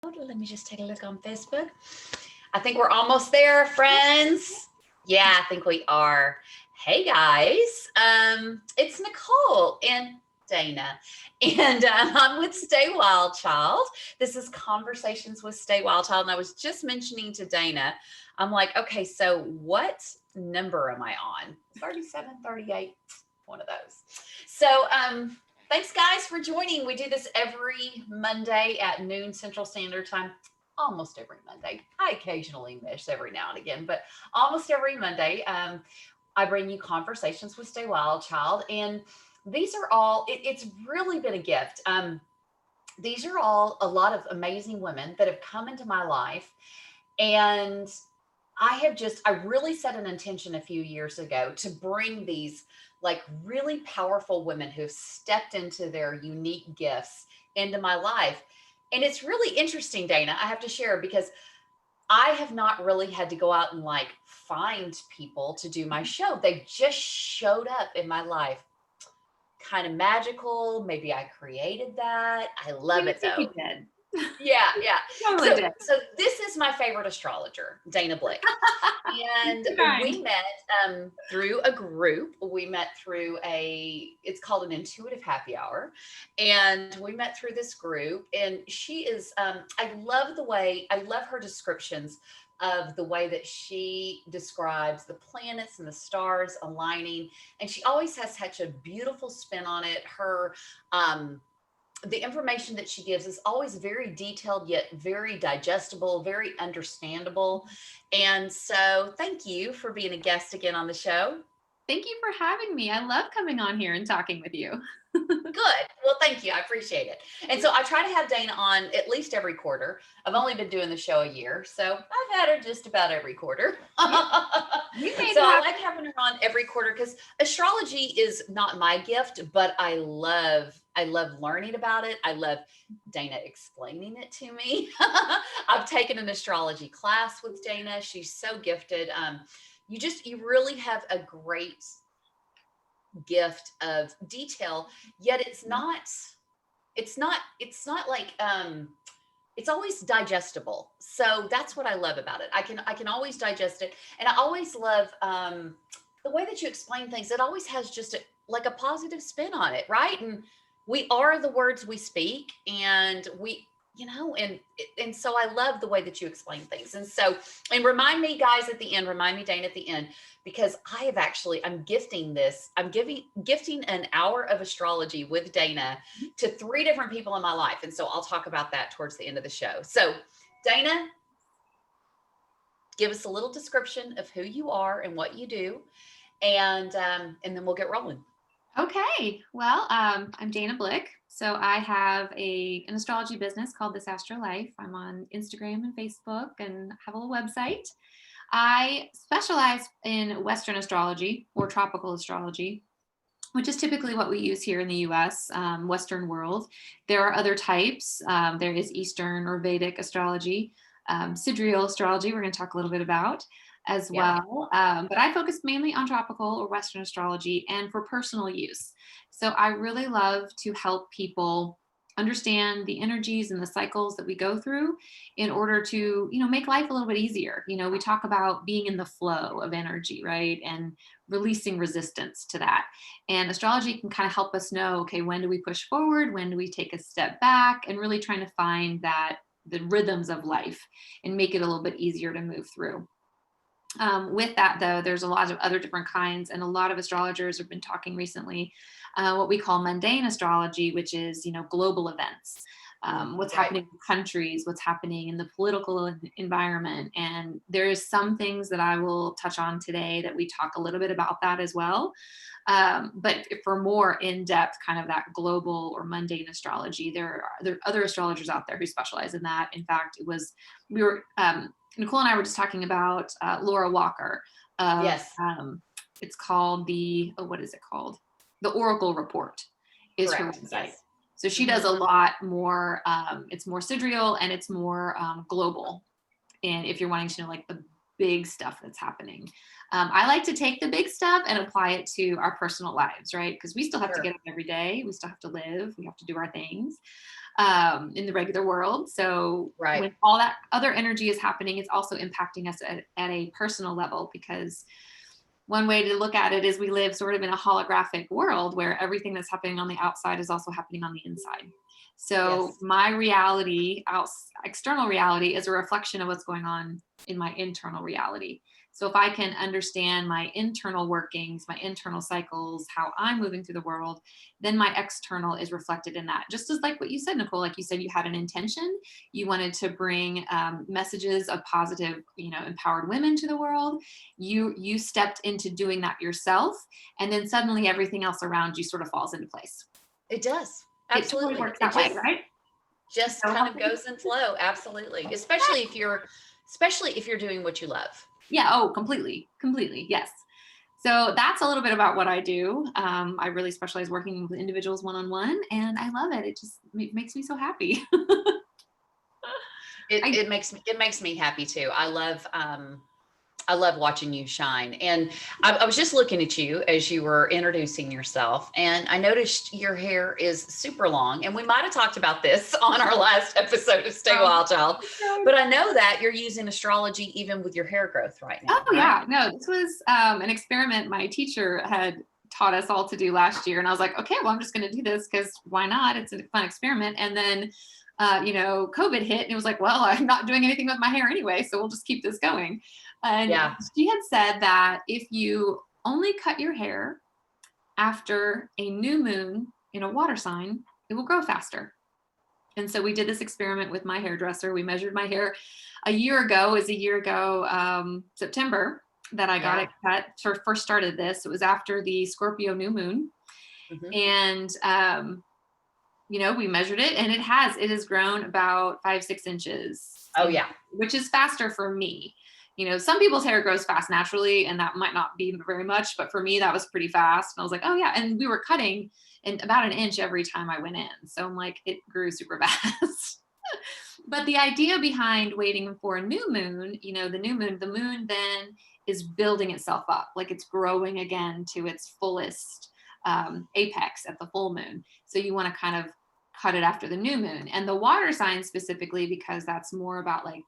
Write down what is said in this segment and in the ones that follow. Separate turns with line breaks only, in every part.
Let me just take a look on Facebook. I think we're almost there, friends. Yeah, I think we are. Hey guys, it's Nicole and Dana, and I'm with Stay Wild Child. This is Conversations with Stay Wild Child, and I was just mentioning to Dana, I'm like, okay, so what number am I on? 37, 38, one of those. So, thanks guys for joining. We do this every Monday at noon Central Standard Time. Almost every Monday. I occasionally miss every now and again, but almost every Monday, I bring you Conversations with Stay Wild Child. And these are all, it's really been a gift. These are all a lot of amazing women that have come into my life. And I really set an intention a few years ago to bring these like really powerful women who've stepped into their unique gifts into my life. And it's really interesting, Dana, I have to share because I have not really had to go out and like find people to do my show. They just showed up in my life. Kind of magical. Maybe I created that. I love it though.
You did.
Yeah, yeah.
Totally did.
So this is my favorite astrologer, Dana Blick. And we met through a group. We met through it's called an intuitive happy hour. And we met through this group. And she is, I love her descriptions of the way that she describes the planets and the stars aligning. And she always has such a beautiful spin on it. The information that she gives is always very detailed, yet very digestible, very understandable. And so thank you for being a guest again on the show.
Thank you for having me. I love coming on here and talking with you.
Good. Well, thank you. I appreciate it. And so I try to have Dana on at least every quarter. I've only been doing the show a year, so I've had her just about every quarter. So I like having her on every quarter because astrology is not my gift, but I love learning about it. I love Dana explaining it to me. I've taken an astrology class with Dana. She's so gifted. You really have a great gift of detail, yet it's not like it's always digestible. So that's what I love about it. I can always digest it. And I always love the way that you explain things. It always has just like a positive spin on it, right? And we are the words we speak, and and so I love the way that you explain things. And remind me guys at the end, remind me Dana at the end, because I'm gifting an hour of astrology with Dana to 3 different people in my life. And so I'll talk about that towards the end of the show. So Dana, give us a little description of who you are and what you do. And then we'll get rolling.
Okay. Well, I'm Dana Blick. So I have an astrology business called This Astro Life. I'm on Instagram and Facebook and have a little website. I specialize in Western astrology or tropical astrology, which is typically what we use here in the US, Western world. There are other types. There is Eastern or Vedic astrology, sidereal astrology, we're going to talk a little bit about as well. But I focus mainly on tropical or Western astrology and for personal use. So I really love to help people understand the energies and the cycles that we go through in order to, make life a little bit easier. We talk about being in the flow of energy, right? And releasing resistance to that. And astrology can kind of help us know, okay, when do we push forward? When do we take a step back? And really trying to find the rhythms of life and make it a little bit easier to move through. With that, though, there's a lot of other different kinds, and a lot of astrologers have been talking recently what we call mundane astrology, which is, global events, what's happening in countries, what's happening in the political environment. And there's some things that I will touch on today that we talk a little bit about that as well. But for more in-depth kind of that global or mundane astrology, there are other astrologers out there who specialize in that. In fact, Nicole and I were just talking about Laura Walker.
Yes.
It's called what is it called? The Oracle Report is her website. Yes. So she does a lot more, it's more sidereal and it's more global. And if you're wanting to know like the big stuff that's happening. I like to take the big stuff and apply it to our personal lives, right? Because we still have to get up every day. We still have to live. We have to do our things. in the regular world. So
Right.
when all that other energy is happening, it's also impacting us at a personal level, because one way to look at it is we live sort of in a holographic world where everything that's happening on the outside is also happening on the inside. So
Yes.
my reality, external reality, is a reflection of what's going on in my internal reality. So if I can understand my internal workings, my internal cycles, how I'm moving through the world, then my external is reflected in that. Just as like what you said, Nicole, like you said, you had an intention, you wanted to bring messages of positive, empowered women to the world. You stepped into doing that yourself, and then suddenly everything else around you sort of falls into place.
It does.
It totally
Absolutely.
works that way, right?
Just
So
kind of goes in flow. Absolutely. Especially if you're doing what you love.
yeah. Oh, completely. Yes. So that's a little bit about what I do. I really specialize working with individuals one-on-one, and I love it. It just makes me so happy.
It makes me happy too. I love watching you shine. And I was just looking at you as you were introducing yourself, and I noticed your hair is super long. And we might have talked about this on our last episode of Stay Wild Child, but I know that you're using astrology even with your hair growth right now.
Oh, yeah. No, this was an experiment my teacher had taught us all to do last year. And I was like, okay, well, I'm just going to do this because why not? It's a fun experiment. And then, COVID hit, and it was like, well, I'm not doing anything with my hair anyway, so we'll just keep this going. And she had said that if you only cut your hair after a new moon in a water sign, it will grow faster. And so we did this experiment with my hairdresser. We measured my hair a year ago, September, that I got it cut. First started this. It was after the Scorpio new moon. Mm-hmm. And, we measured it, and it has grown about 5-6 inches.
Oh, yeah.
Which is faster for me. Some people's hair grows fast naturally, and that might not be very much, but for me, that was pretty fast. And I was like, oh yeah. And we were cutting in about an inch every time I went in. So I'm like, it grew super fast. But the idea behind waiting for a new moon, the moon then is building itself up, like it's growing again to its fullest apex at the full moon. So you want to kind of cut it after the new moon. And the water sign specifically, because that's more about like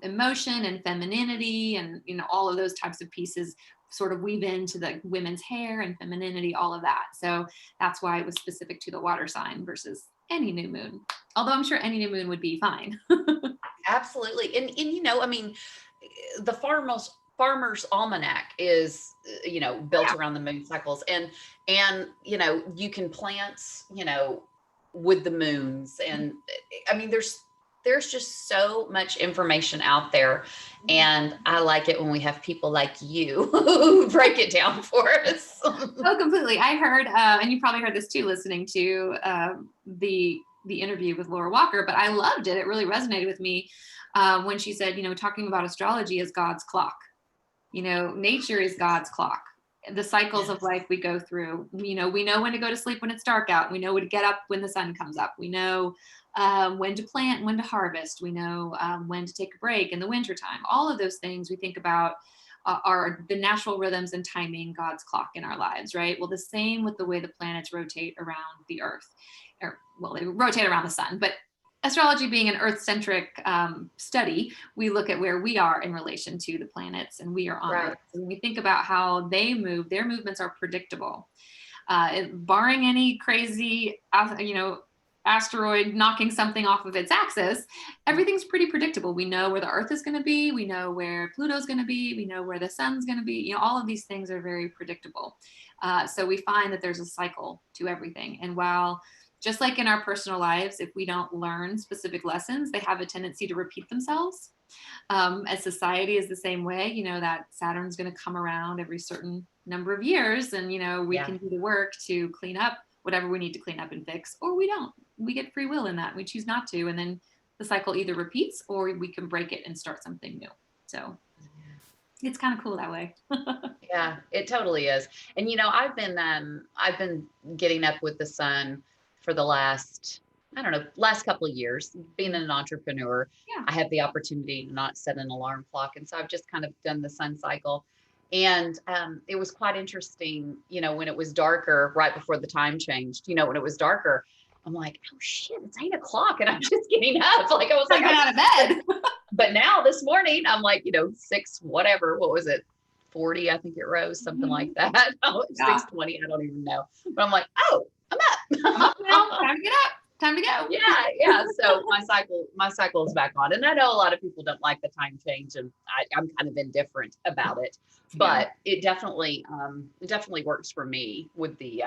emotion and femininity and all of those types of pieces sort of weave into the women's hair and femininity, all of that. So that's why it was specific to the water sign versus any new moon, although I'm sure any new moon would be fine.
Absolutely. And the farmer's almanac is built around the moon cycles, and you can plant with the moons, and I mean there's just so much information out there, and I like it when we have people like you who break it down for us.
Oh, completely. I heard, and you probably heard this too, listening to the interview with Laura Walker, but I loved it. It really resonated with me when she said, talking about astrology as God's clock. Nature is God's clock. The cycles of life we go through, we know when to go to sleep when it's dark out. We know when to get up when the sun comes up. We know when to plant, when to harvest. We know when to take a break in the wintertime. All of those things we think about are the natural rhythms and timing, God's clock in our lives, right? Well, the same with the way the planets rotate around the earth. They rotate around the sun, but astrology being an earth-centric study, we look at where we are in relation to the planets, and we are on Earth. So when we think about how they move, their movements are predictable. Barring any crazy, asteroid knocking something off of its axis, everything's pretty predictable. We know where the Earth is going to be. We know where Pluto's going to be. We know where the sun's going to be. All of these things are very predictable. So we find that there's a cycle to everything. And while just like in our personal lives, if we don't learn specific lessons, they have a tendency to repeat themselves. As society is the same way, that Saturn's going to come around every certain number of years, and, we can do the work to clean up whatever we need to clean up and fix, or we don't. We get free will in that. We choose not to. And then the cycle either repeats or we can break it and start something new. So it's kind of cool that way.
Yeah, it totally is. And, I've been getting up with the sun for the last couple of years. Being an entrepreneur, I have the opportunity to not set an alarm clock. And so I've just kind of done the sun cycle. And it was quite interesting, when it was darker, right before the time changed, when it was darker, I'm like, oh shit, it's 8 o'clock and I'm just getting up. Like I was like,
Get out of bed.
but now this morning I'm like, 6, whatever, what was it? 40, I think it rose, something like that. Oh,
Yeah.
6:20, I don't even know. But I'm like, oh, I'm
I'm
up.
up now. Time to get up. Time to go.
Yeah. So my cycle is back on. And I know a lot of people don't like the time change, and I'm kind of indifferent about it, but it definitely works for me with the,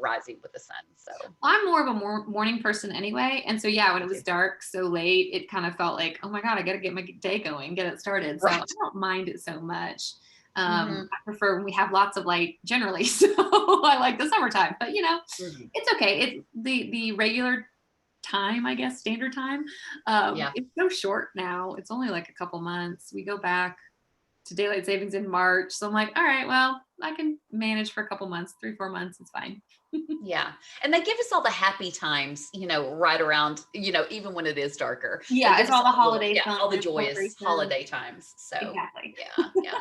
rising with the sun. So
I'm more of a morning person anyway. And so, yeah, when it was dark so late, it kind of felt like, oh my God, I got to get my day going, get it started. So
right.
I don't mind it so much.
Mm-hmm.
I prefer when we have lots of light generally. So I like the summertime, but it's okay. It's the regular time, I guess, standard time. It's so short now. It's only like a couple months. We go back to daylight savings in March. So I'm like, all right, well, I can manage for a couple months, 3-4 months. It's fine.
Yeah. And they give us all the happy times, right around, even when it is darker.
Yeah, it's all the holidays.
All the joyous holiday times. So
exactly.
Yeah.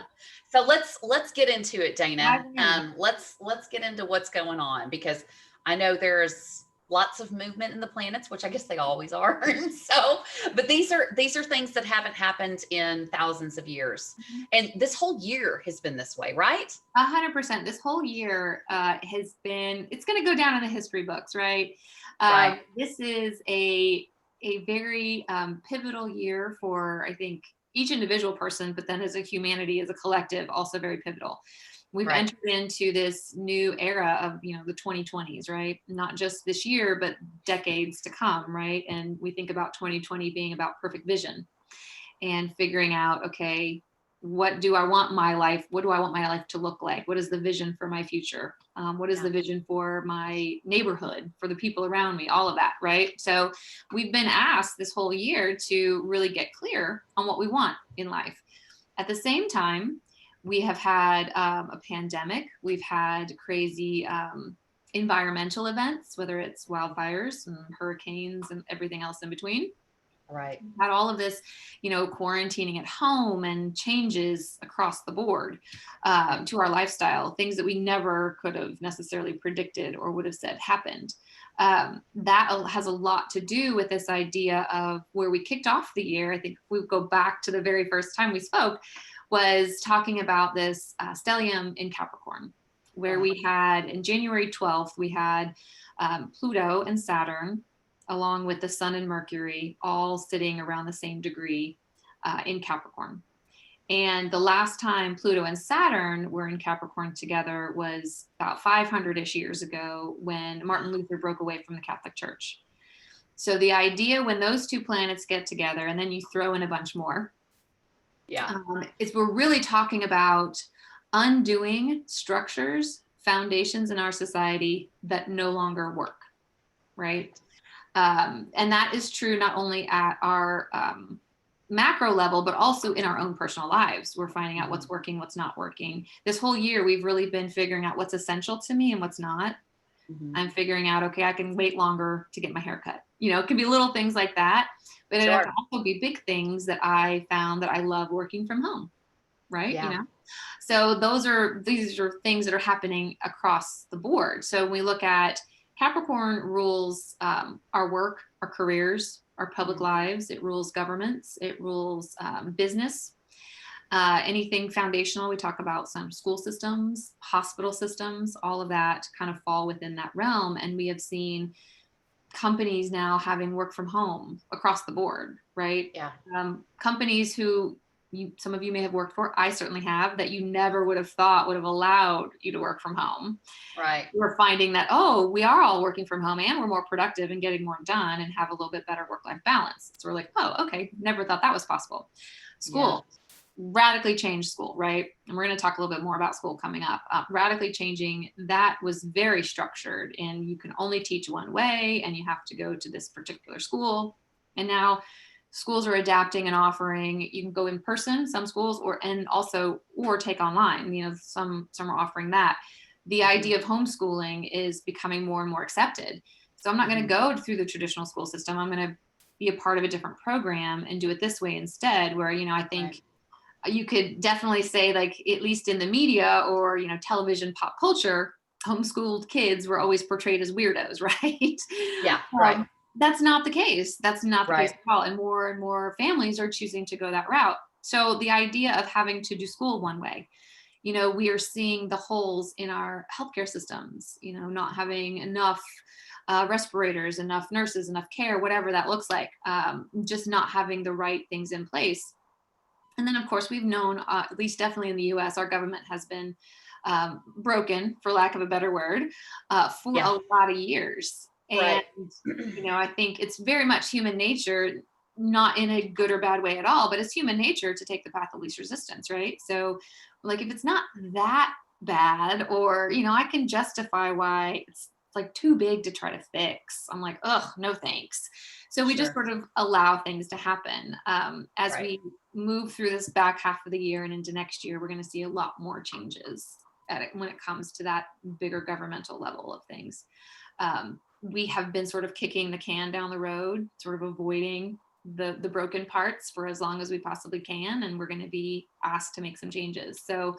So let's get into it, Dana. Let's get into what's going on, because I know there's lots of movement in the planets, which I guess they always are. So, but these are things that haven't happened in thousands of years. Mm-hmm. And this whole year has been this way, right?
100%. This whole year has been, it's going to go down in the history books, right?
Right.
This is a very pivotal year for, I think, each individual person, but then as a humanity, as a collective, also very pivotal. We've entered into this new era of, the 2020s, right? Not just this year, but decades to come, right? And we think about 2020 being about perfect vision and figuring out, okay, what do I want my life to look like? What is the vision for my future? What is the vision for my neighborhood, for the people around me, all of that, right? So we've been asked this whole year to really get clear on what we want in life. At the same time, we have had a pandemic. We've had crazy environmental events, whether it's wildfires and hurricanes and everything else in between.
Right.
We've had all of this, quarantining at home and changes across the board to our lifestyle, things that we never could have necessarily predicted or would have said happened. That has a lot to do with this idea of where we kicked off the year. I think if we go back to the very first time we spoke, was talking about this stellium in Capricorn, where we had, in January 12th, we had Pluto and Saturn, along with the Sun and Mercury, all sitting around the same degree in Capricorn. And the last time Pluto and Saturn were in Capricorn together was about 500-ish years ago, when Martin Luther broke away from the Catholic Church. So the idea, when those two planets get together, and then you throw in a bunch more, is we're really talking about undoing structures, foundations in our society that no longer work, right? And that is true not only at our macro level, but also in our own personal lives. We're finding out what's working, what's not working. This whole year, we've really been figuring out what's essential to me and what's not. Mm-hmm. I'm figuring out, okay, I can wait longer to get my hair cut. It can be little things like that, but it can also be big things that I found that I love working from home, right?
Yeah.
So these are things that are happening across the board. So when we look at Capricorn, rules our work, our careers, our public lives. It rules governments. It rules business. Anything foundational. We talk about some school systems, hospital systems, all of that kind of fall within that realm. And we have seen companies now having work from home across the board, right?
Yeah.
Companies who some of you may have worked for, I certainly have, that you never would have thought would have allowed you to work from home.
Right.
We're finding that, we are all working from home and we're more productive and getting more done and have a little bit better work-life balance. So we're like, okay, never thought that was possible. School, radically changed school, right? And we're going to talk a little bit more about school coming up. Radically changing, that was very structured, and you can only teach one way and you have to go to this particular school. And now schools are adapting and offering, you can go in person, some schools, or take online. Some are offering that. The idea of homeschooling is becoming more and more accepted. So I'm not going to go through the traditional school system. I'm going to be a part of a different program and do it this way instead, where, I think you could definitely say, like, at least in the media or, television, pop culture, homeschooled kids were always portrayed as weirdos, right?
Yeah, right.
That's not the case. That's not the case
Right.
at all. And more families are choosing to go that route. So the idea of having to do school one way, we are seeing the holes in our healthcare systems, not having enough respirators, enough nurses, enough care, whatever that looks like, just not having the right things in place. And then, of course, we've known, at least definitely in the US, our government has been broken, for lack of a better word, for
Yeah.
a lot of years. And,
Right.
I think it's very much human nature, not in a good or bad way at all, but it's human nature to take the path of least resistance, right? So, like, if it's not that bad, or, I can justify why it's like too big to try to fix. I'm like, ugh, no thanks. So we just
Sure.
sort of allow things to happen. As
Right.
we move through this back half of the year and into next year, we're going to see a lot more changes when it comes to that bigger governmental level of things. We have been sort of kicking the can down the road, sort of avoiding the broken parts for as long as we possibly can, and we're going to be asked to make some changes. So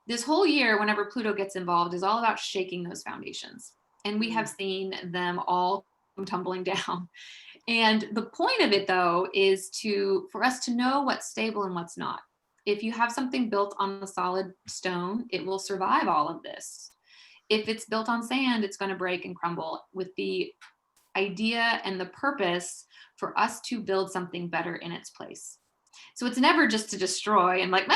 this whole year, whenever Pluto gets involved, is all about shaking those foundations, and we have seen them all come tumbling down. And the point of it, though, is for us to know what's stable and what's not. If you have something built on a solid stone, it will survive all of this. If it's built on sand, it's going to break and crumble, with the idea and the purpose for us to build something better in its place. So it's never just to destroy and like,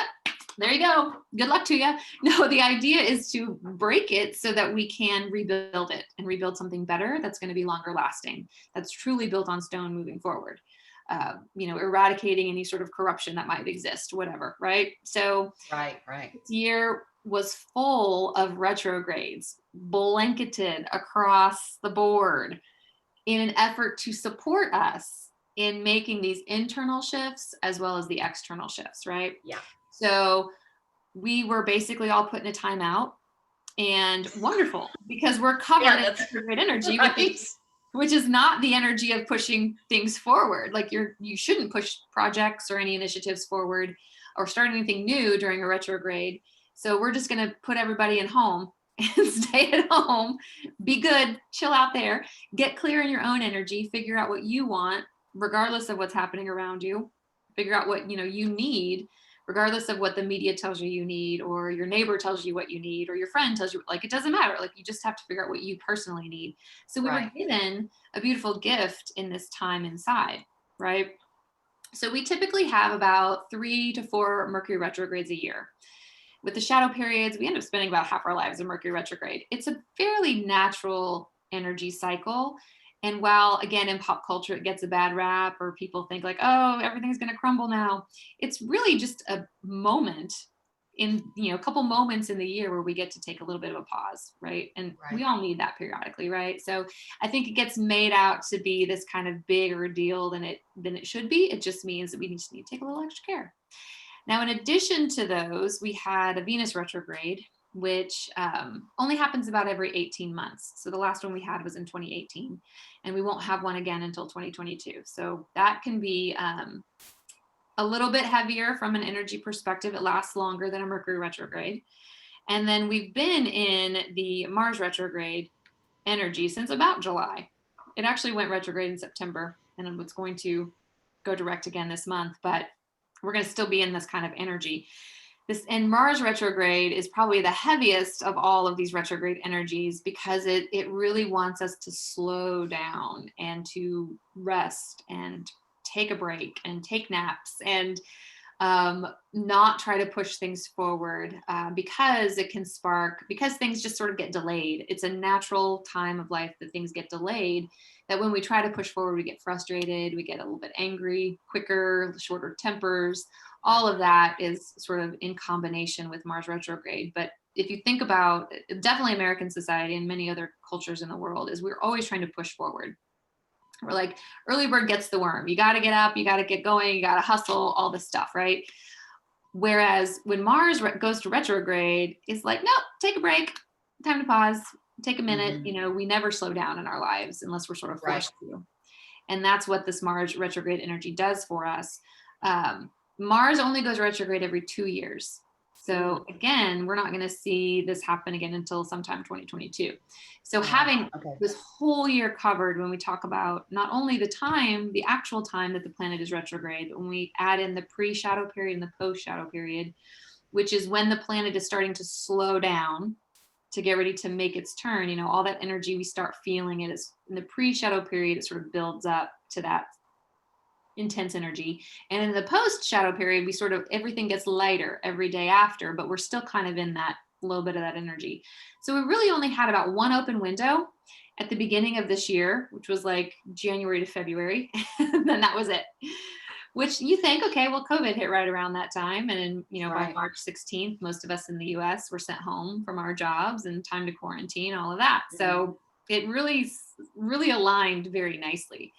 there you go, good luck to you. No, the idea is to break it so that we can rebuild it and rebuild something better that's going to be longer lasting, that's truly built on stone moving forward. Eradicating any sort of corruption that might exist, whatever, right? So
Right.
this year was full of retrogrades, blanketed across the board in an effort to support us in making these internal shifts as well as the external shifts, right?
Yeah.
So we were basically all put in a timeout, and wonderful, because we're covered in retrograde energy,
right.
which is not the energy of pushing things forward. Like you shouldn't push projects or any initiatives forward or start anything new during a retrograde. So we're just going to put everybody in home and stay at home, be good, chill out there, get clear in your own energy, figure out what you want, regardless of what's happening around you, figure out what, you need, regardless of what the media tells you need, or your neighbor tells you what you need, or your friend tells you, like, it doesn't matter. Like, you just have to figure out what you personally need. So we were given a beautiful gift in this time inside, right? So we typically have about 3 to 4 Mercury retrogrades a year. With the shadow periods, we end up spending about half our lives in Mercury retrograde. It's a fairly natural energy cycle. And while, again, in pop culture, it gets a bad rap, or people think like, oh, everything's going to crumble now, it's really just a moment a couple moments in the year where we get to take a little bit of a pause, right? And we all need that periodically, right? So I think it gets made out to be this kind of bigger deal than it should be. It just means that we just need to take a little extra care. Now, in addition to those, we had a Venus retrograde, which only happens about every 18 months. So the last one we had was in 2018, and we won't have one again until 2022. So that can be a little bit heavier from an energy perspective. It lasts longer than a Mercury retrograde. And then we've been in the Mars retrograde energy since about July. It actually went retrograde in September, and it's going to go direct again this month, but we're going to still be in this kind of energy. And Mars retrograde is probably the heaviest of all of these retrograde energies, because it really wants us to slow down and to rest and take a break and take naps and not try to push things forward, because it can because things just sort of get delayed. It's a natural time of life that things get delayed, that when we try to push forward, we get frustrated, we get a little bit angry, quicker, shorter tempers. All of that is sort of in combination with Mars retrograde. But if you think about definitely American society and many other cultures in the world, is we're always trying to push forward. We're like, early bird gets the worm. You got to get up, you got to get going, you got to hustle, all this stuff, right? Whereas when Mars goes to retrograde, it's like, nope, take a break, time to pause, take a minute. We never slow down in our lives unless we're sort of forced to. And that's what this Mars retrograde energy does for us. Mars only goes retrograde every 2 years. So again, we're not going to see this happen again until sometime 2022. So having this whole year covered, when we talk about not only the time, the actual time that the planet is retrograde, but when we add in the pre-shadow period and the post-shadow period, which is when the planet is starting to slow down to get ready to make its turn, you know, all that energy we start feeling it is in the pre-shadow period, it sort of builds up to that intense energy. And in the post shadow period, we sort of, everything gets lighter every day after, but we're still kind of in that little bit of that energy. So we really only had about one open window at the beginning of this year, which was like January to February. Then that was it, which you think, okay, well, COVID hit right around that time. And, you know, by March 16th, most of us in the US were sent home from our jobs and time to quarantine, all of that. So it really, really aligned very nicely.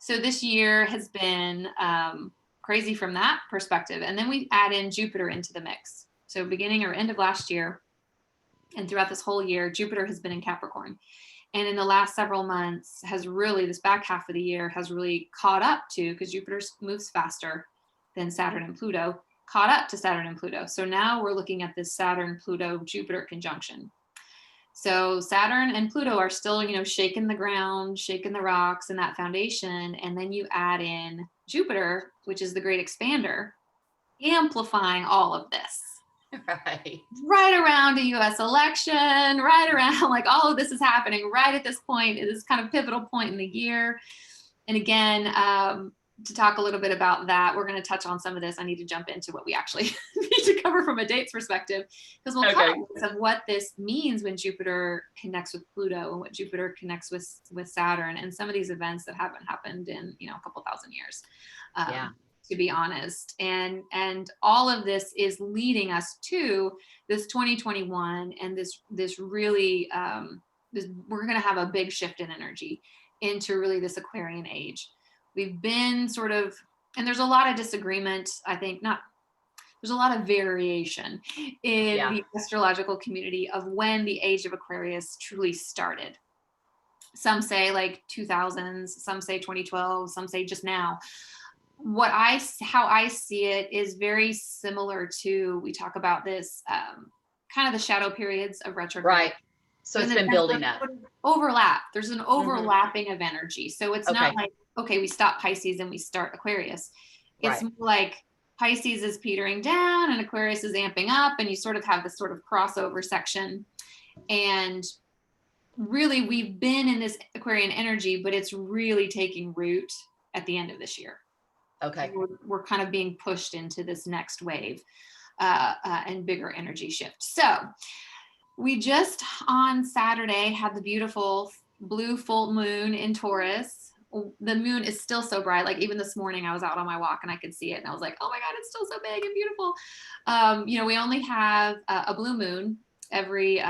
So this year has been crazy from that perspective. And then we add in Jupiter into the mix. So beginning or end of last year and throughout this whole year, Jupiter has been in Capricorn. And in the last several months has really, this back half of the year has really caught up to, because Jupiter moves faster than Saturn and Pluto, caught up to Saturn and Pluto. So now we're looking at this Saturn, Pluto, Jupiter conjunction. So Saturn and Pluto are still, you know, shaking the ground, shaking the rocks and that foundation. And then you add in Jupiter, which is the great expander, amplifying all of this. Right around a US election, right around, like, all of this is happening right at this point, at this kind of pivotal point in the year. And again, to talk a little bit about that, we're going to touch on some of this. I need to jump into what we actually need to cover from a dates perspective, because we'll cover of what this means when Jupiter connects with Pluto and what Jupiter connects with Saturn, and some of these events that haven't happened in, you know, a couple thousand years, to be honest. And all of this is leading us to this 2021 and this really, we're going to have a big shift in energy into really this Aquarian age. We've been sort of, and there's a lot of disagreement, I think, there's a lot of variation in the astrological community of when the age of Aquarius truly started. Some say like 2000s, some say 2012, some say just now. How I see it is very similar to, we talk about this, kind of the shadow periods of retrograde.
Right. So it's been building up.
Overlap. There's an overlapping of energy. So it's not like, okay, we stop Pisces and we start Aquarius. It's more like Pisces is petering down and Aquarius is amping up, and you sort of have this sort of crossover section. And really, we've been in this Aquarian energy, but it's really taking root at the end of this year. Okay. We're kind of being pushed into this next wave and bigger energy shift. So we just on Saturday had the beautiful blue full moon in Taurus. The moon is still so bright. Like even this morning I was out on my walk and I could see it and I was like, oh my God, it's still so big and beautiful. You know, we only have a blue moon every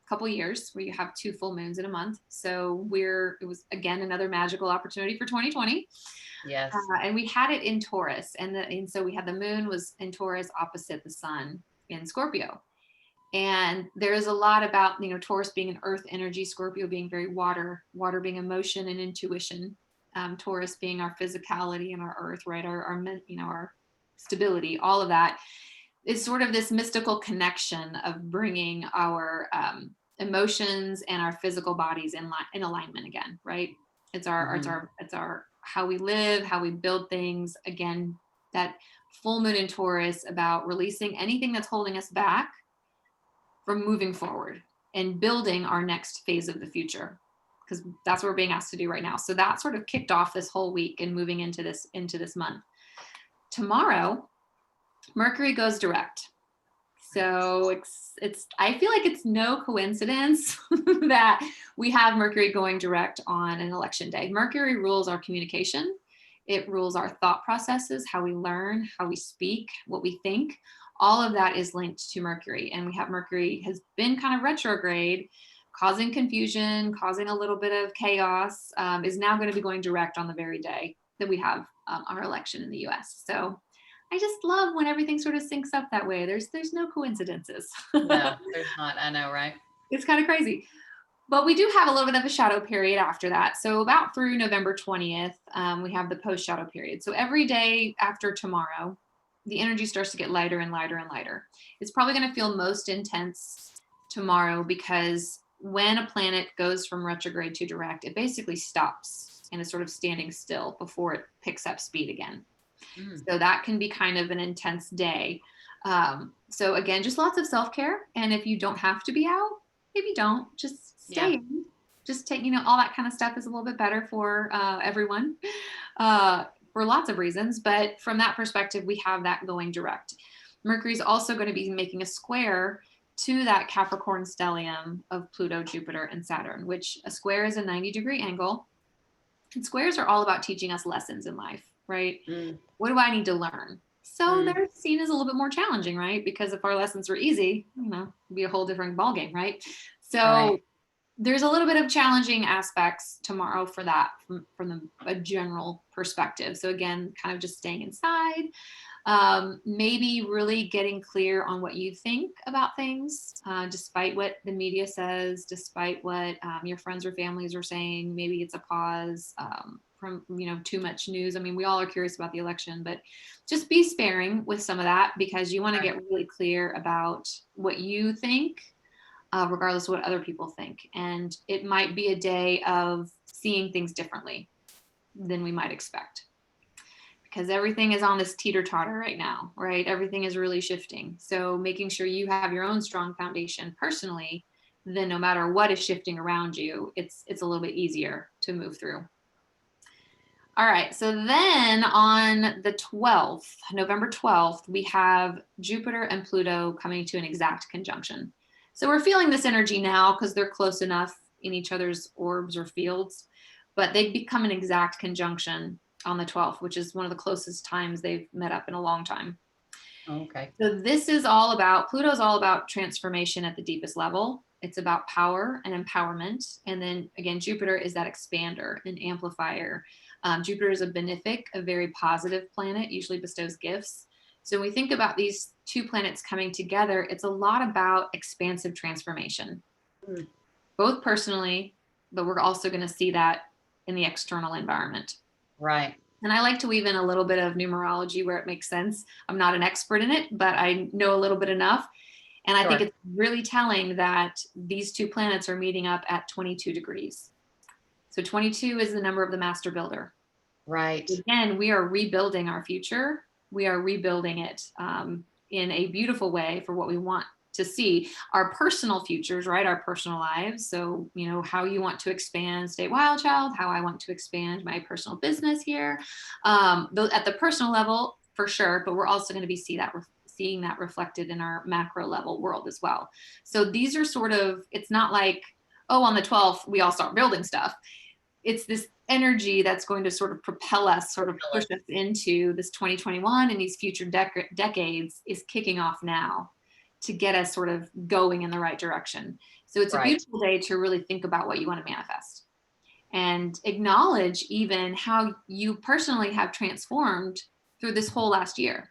couple years where you have 2 full moons in a month. So it was again, another magical opportunity for 2020. Yes. And we had it in Taurus. And so we had the moon was in Taurus opposite the sun in Scorpio. And there's a lot about, you know, Taurus being an earth energy, Scorpio being very water being emotion and intuition, Taurus being our physicality and our earth, right? Our stability, all of that is sort of this mystical connection of bringing our emotions and our physical bodies in alignment again, right? It's our how we live, how we build things. Again, that full moon in Taurus about releasing anything that's holding us back from moving forward and building our next phase of the future, because that's what we're being asked to do right now. So that sort of kicked off this whole week and moving into this month. Tomorrow, Mercury goes direct. So I feel like it's no coincidence that we have Mercury going direct on an election day. Mercury rules our communication. It rules our thought processes, how we learn, how we speak, what we think. All of that is linked to Mercury. And we have Mercury has been kind of retrograde, causing confusion, causing a little bit of chaos, is now going to be going direct on the very day that we have our election in the US. So I just love when everything sort of syncs up that way. There's no coincidences.
No, there's not. I know, right?
It's kind of crazy. But we do have a little bit of a shadow period after that. So about through November 20th, we have the post-shadow period. So every day after tomorrow, the energy starts to get lighter and lighter and lighter. It's probably going to feel most intense tomorrow because when a planet goes from retrograde to direct, it basically stops and is sort of standing still before it picks up speed again. So that can be kind of an intense day. So again, just lots of self-care. And if you don't have to be out, maybe don't, just stay in. Just take, all that kind of stuff is a little bit better for everyone for lots of reasons. But from that perspective, we have that going direct. Mercury is also going to be making a square to that Capricorn stellium of Pluto, Jupiter, and Saturn, which a square is a 90-degree angle. And squares are all about teaching us lessons in life, right? What do I need to learn? So they're seen as a little bit more challenging, right? Because if our lessons were easy, it'd be a whole different ballgame, right? So there's a little bit of challenging aspects tomorrow for that from a general perspective. So again, kind of just staying inside, maybe really getting clear on what you think about things, despite what the media says, despite what your friends or families are saying. Maybe it's a pause from too much news. I mean, we all are curious about the election, but just be sparing with some of that because you want to get really clear about what you think, regardless of what other people think. And it might be a day of seeing things differently than we might expect. Because everything is on this teeter-totter right now, right? Everything is really shifting. So making sure you have your own strong foundation personally, then no matter what is shifting around you, it's a little bit easier to move through. All right, so then on the 12th, November 12th, we have Jupiter and Pluto coming to an exact conjunction. So we're feeling this energy now because they're close enough in each other's orbs or fields, but they become an exact conjunction on the 12th, which is one of the closest times they've met up in a long time.
Okay.
So this is all about, Pluto's all about transformation at the deepest level. It's about power and empowerment. And then again, Jupiter is that expander, an amplifier. Jupiter is a benefic, a very positive planet, usually bestows gifts. So when we think about these two planets coming together, it's a lot about expansive transformation, both personally, but we're also going to see that in the external environment.
Right.
And I like to weave in a little bit of numerology where it makes sense. I'm not an expert in it, but I know a little bit enough. And I think it's really telling that these two planets are meeting up at 22 degrees. So 22 is the number of the master builder.
Right.
Again, we are rebuilding our future. We are rebuilding it in a beautiful way for what we want to see. Our personal futures, right? Our personal lives. So, how you want to expand State Wild Child, how I want to expand my personal business here. At the personal level, for sure, but we're also going to be seeing that reflected in our macro level world as well. So these are sort of, it's not like, oh, on the 12th, we all start building stuff. It's this energy that's going to sort of propel us, sort of push us into this 2021 and these future decades is kicking off now to get us sort of going in the right direction. So it's a beautiful day to really think about what you want to manifest and acknowledge even how you personally have transformed through this whole last year.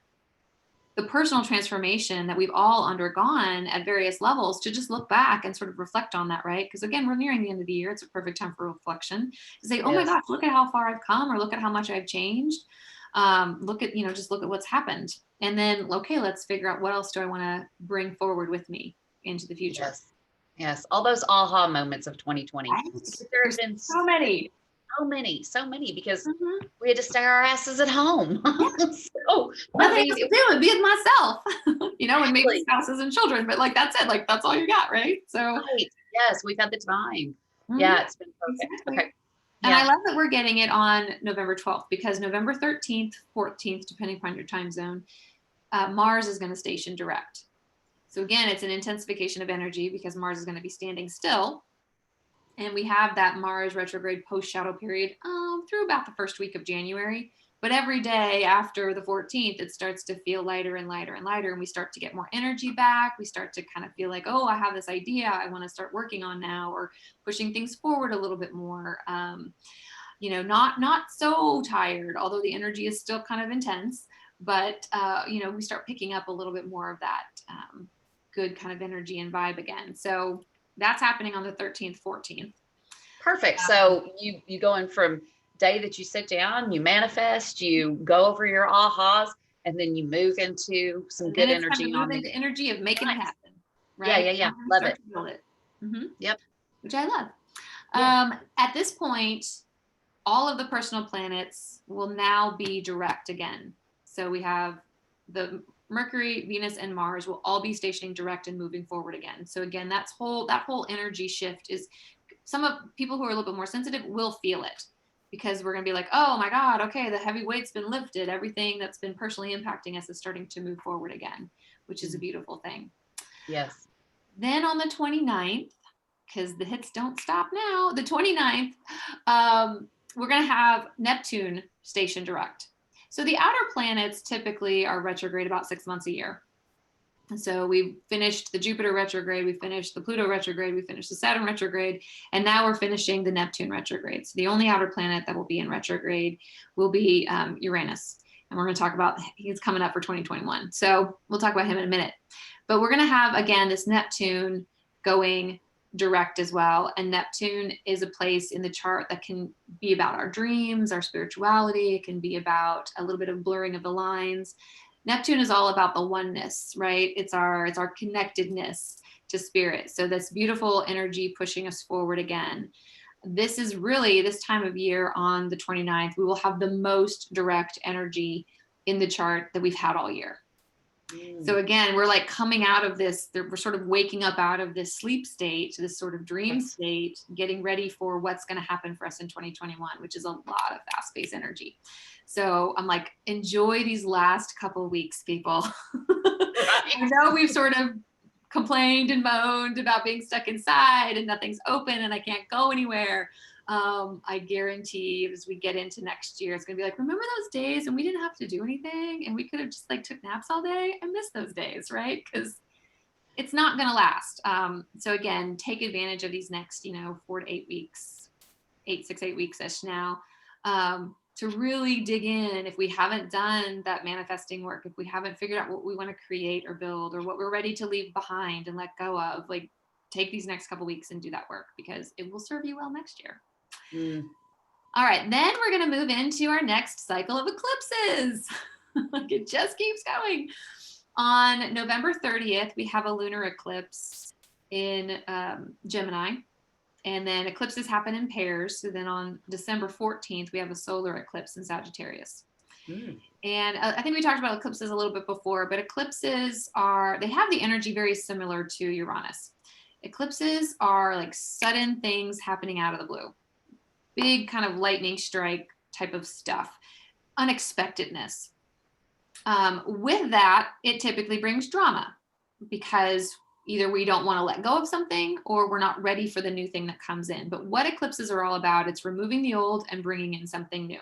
The personal transformation that we've all undergone at various levels, to just look back and sort of reflect on that, right? Because again, we're nearing the end of the year. It's a perfect time for reflection to say, oh my gosh, look at how far I've come, or look at how much I've changed. Just look at what's happened. And then, okay, let's figure out what else do I want to bring forward with me into the future.
Yes. All those aha moments of 2020.
There have been so many.
So many, because we had to stay our asses at home. So
nothing else to do and be with myself, and maybe spouses and children, but that's it. That's all you got, right? So
yes, we've had the time. Yeah, it's been perfect.
Exactly.
Okay.
And I love that we're getting it on November 12th, because November 13th, 14th, depending upon your time zone, Mars is going to station direct. So again, it's an intensification of energy because Mars is going to be standing still. And we have that Mars retrograde post-shadow period through about the first week of January. But every day after the 14th, it starts to feel lighter and lighter and lighter. And we start to get more energy back. We start to kind of feel like, oh, I have this idea I want to start working on now, or pushing things forward a little bit more. Not so tired, although the energy is still kind of intense. But, we start picking up a little bit more of that good kind of energy and vibe again. So that's happening on the 13th, 14th.
Perfect. So you going from day that you sit down, you manifest, you go over your ahas, And then you move into some
And
good
then it's time to
energy
move
on the
into energy of making it happen.
Yeah,
Right?
yeah, yeah.
I'm gonna
Love
start
it.
to build it. Mhm.
Yep.
Which I love.
Yeah.
At this point, all of the personal planets will now be direct again. So we have the Mercury, Venus, and Mars will all be stationing direct and moving forward again. So again, that whole energy shift is, some of people who are a little bit more sensitive will feel it, because we're going to be like, oh my God, okay, the heavy weight's been lifted. Everything that's been personally impacting us is starting to move forward again, which is a beautiful thing.
Yes.
Then on the 29th, because the hits don't stop now, the 29th, we're going to have Neptune station direct. So the outer planets typically are retrograde about 6 months a year. And so we finished the Jupiter retrograde, we finished the Pluto retrograde, we finished the Saturn retrograde, and now we're finishing the Neptune retrograde. So the only outer planet that will be in retrograde will be Uranus. And we're going to talk about, he's coming up for 2021. So we'll talk about him in a minute. But we're going to have, again, this Neptune going direct as well. And Neptune is a place in the chart that can be about our dreams, our spirituality. It can be about a little bit of blurring of the lines. Neptune is all about the oneness, right? It's our connectedness to spirit. So this beautiful energy pushing us forward again. This is really, this time of year on the 29th, we will have the most direct energy in the chart that we've had all year. So again, we're like coming out of this, we're sort of waking up out of this sleep state, this sort of dream state, getting ready for what's going to happen for us in 2021, which is a lot of fast-paced energy. So I'm like, enjoy these last couple of weeks, people.
Right.
I know we've sort of complained and moaned about being stuck inside and nothing's open and I can't go anywhere. I guarantee as we get into next year, it's going to be like, remember those days and we didn't have to do anything and we could have just like took naps all day? I miss those days, right? Because it's not going to last. So again, take advantage of these next, 4 to 8 weeks, 8 weeks-ish now, to really dig in. If we haven't done that manifesting work, if we haven't figured out what we want to create or build or what we're ready to leave behind and let go of, like, take these next couple weeks and do that work because it will serve you well next year. All right, then we're going to move into our next cycle of eclipses. Like it just keeps going. On November 30th, we have a lunar eclipse in Gemini, and then eclipses happen in pairs. So then on December 14th, we have a solar eclipse in Sagittarius. And I think we talked about eclipses a little bit before, but eclipses they have the energy very similar to Uranus. Eclipses are like sudden things happening out of the blue. Big kind of lightning strike type of stuff, unexpectedness. With that, it typically brings drama because either we don't want to let go of something or we're not ready for the new thing that comes in. But what eclipses are all about, it's removing the old and bringing in something new.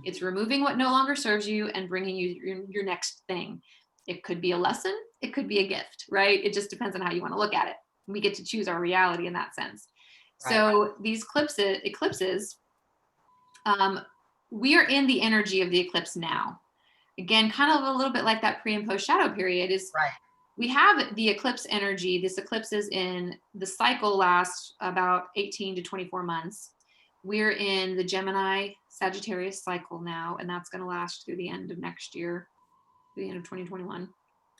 It's removing what no longer serves you and bringing you your next thing. It could be a lesson. It could be a gift, right? It just depends on how you want to look at it. We get to choose our reality in that sense. Right. So these eclipses, we are in the energy of the eclipse now. Again, kind of a little bit like that pre and post shadow period is right. We have the eclipse energy. This eclipse is in the cycle lasts about 18 to 24 months. We're in the Gemini Sagittarius cycle now, and that's going to last through the end of next year, through the end of 2021.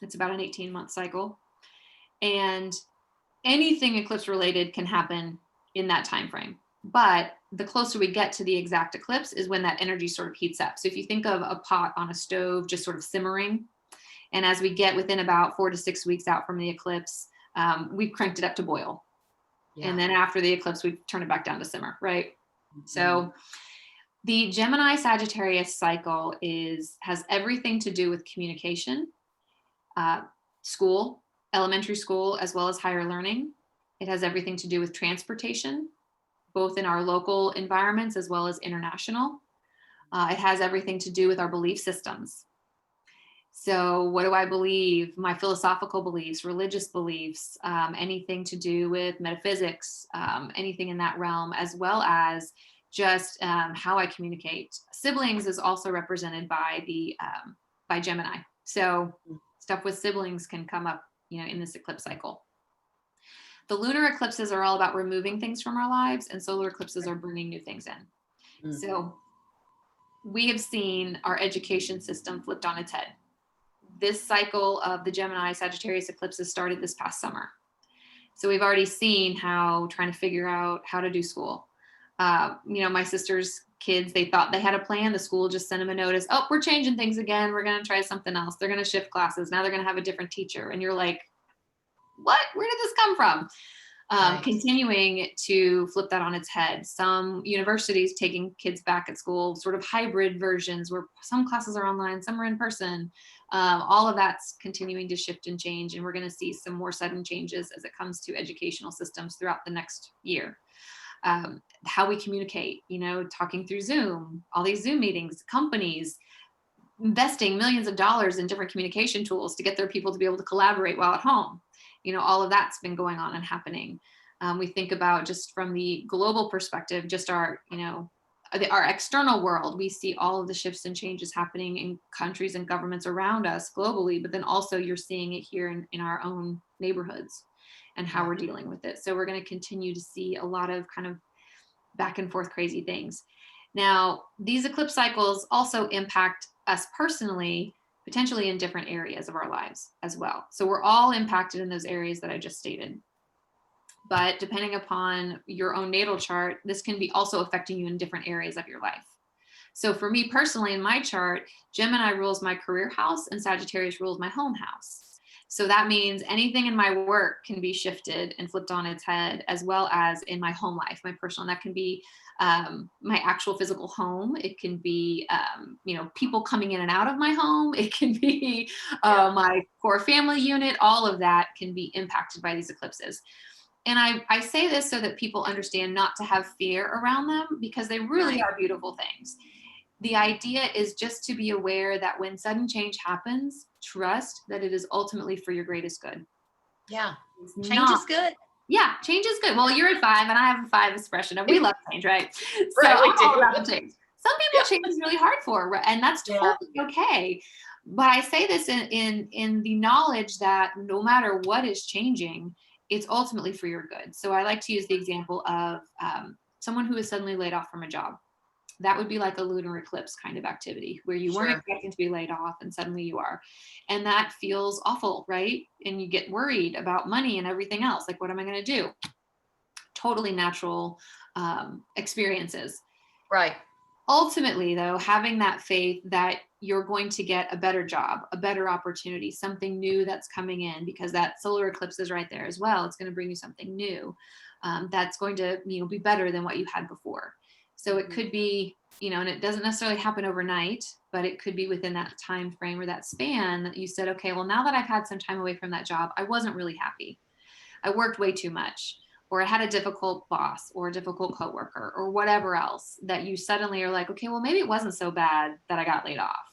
It's about an 18-month cycle. And anything eclipse related can happen in that time frame. But the closer we get to the exact eclipse is when that energy sort of heats up. So if you think of a pot on a stove just sort of simmering, and as we get within about 4 to 6 weeks out from the eclipse, we've cranked it up to boil. Yeah. And then after the eclipse, we turn it back down to simmer, right? So the Gemini Sagittarius cycle has everything to do with communication, school, elementary school, as well as higher learning. It has everything to do with transportation, both in our local environments as well as international. It has everything to do with our belief systems. So what do I believe? My philosophical beliefs, religious beliefs, anything to do with metaphysics, anything in that realm, as well as just how I communicate. Siblings is also represented by by Gemini. So stuff with siblings can come up, in this eclipse cycle. The lunar eclipses are all about removing things from our lives, and solar eclipses are bringing new things in. So we have seen our education system flipped on its head. This cycle of the Gemini Sagittarius eclipses started this past summer. So we've already seen how trying to figure out how to do school. My sister's kids, they thought they had a plan. The school just sent them a notice. Oh, we're changing things again. We're going to try something else. They're going to shift classes. Now they're going to have a different teacher. And you're like, what? Where did this come from?
Right.
Continuing to flip that on its head. Some universities taking kids back at school, sort of hybrid versions where some classes are online, some are in person. All of that's continuing to shift and change. And we're going to see some more sudden changes as it comes to educational systems throughout the next year. How we communicate, talking through Zoom, all these Zoom meetings, companies investing millions of dollars in different communication tools to get their people to be able to collaborate while at home. All of that's been going on and happening. We think about just from the global perspective, just our external world, we see all of the shifts and changes happening in countries and governments around us globally, but then also you're seeing it here in our own neighborhoods and how we're dealing with it. So we're going to continue to see a lot of kind of back and forth crazy things. Now, these eclipse cycles also impact us personally, potentially in different areas of our lives as well. So we're all impacted in those areas that I just stated. But depending upon your own natal chart, this can be also affecting you in different areas of your life. So for me personally, in my chart, Gemini rules my career house and Sagittarius rules my home house. So that means anything in my work can be shifted and flipped on its head, as well as in my home life, my personal. And that can be my actual physical home. It can be, people coming in and out of my home. It can be my core family unit. All of that can be impacted by these eclipses. And I say this so that people understand not to have fear around them, because they really are beautiful things. The idea is just to be aware that when sudden change happens, trust that it is ultimately for your greatest good.
Yeah. Change is good.
Yeah, change is good. Well, you're at 5 and I have a 5 expression and we love change, right? So
Right, we
I'm all
do.
about the change. Some people change is really hard for, and that's totally okay. But I say this in the knowledge that no matter what is changing, it's ultimately for your good. So I like to use the example of someone who is suddenly laid off from a job. That would be like a lunar eclipse kind of activity where you weren't expecting to be laid off and suddenly you are. And that feels awful, right? And you get worried about money and everything else. Like, what am I going to do? Totally natural experiences.
Right.
Ultimately, though, having that faith that you're going to get a better job, a better opportunity, something new that's coming in, because that solar eclipse is right there as well. It's going to bring you something new that's going to be better than what you had before. So it could be, and it doesn't necessarily happen overnight, but it could be within that time frame or that span that you said, okay, well, now that I've had some time away from that job, I wasn't really happy. I worked way too much, or I had a difficult boss or a difficult coworker or whatever else, that you suddenly are like, okay, well, maybe it wasn't so bad that I got laid off.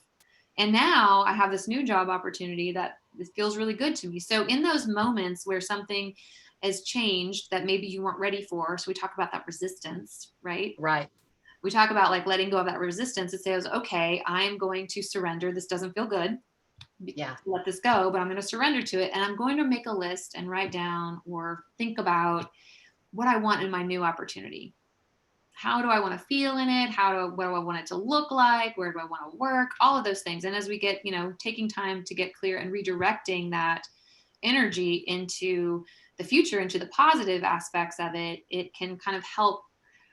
And now I have this new job opportunity that this feels really good to me. So in those moments where something has changed that maybe you weren't ready for, so we talk about that resistance, right?
Right.
We talk about like letting go of that resistance. It says, okay, I'm going to surrender. This doesn't feel good.
Yeah.
Let this go, but I'm going to surrender to it. And I'm going to make a list and write down or think about what I want in my new opportunity. How do I want to feel in it? What do I want it to look like? Where do I want to work? All of those things. And as we get, taking time to get clear and redirecting that energy into the future, into the positive aspects of it, it can kind of help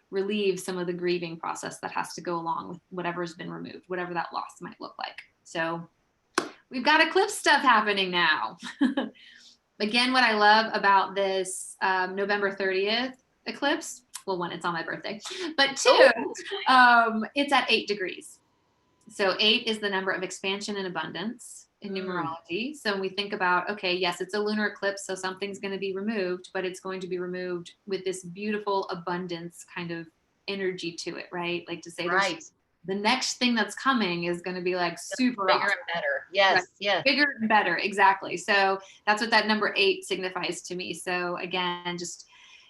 relieve some of the grieving process that has to go along with whatever has been removed, whatever that loss might look like. So we've got eclipse stuff happening now. Again, what I love about this November 30th eclipse, well, one, it's on my birthday, but two, it's at 8 degrees. So 8 is the number of expansion and abundance in numerology. So when we think about, okay, yes, it's a lunar eclipse, so something's going to be removed, but it's going to be removed with this beautiful abundance kind of energy to it, right? Like to say, the next thing that's coming is going to be like super
bigger
awesome.
and better. Yes.
Right.
Yes.
Bigger and better. Exactly. So that's what that number 8 signifies to me. So again, just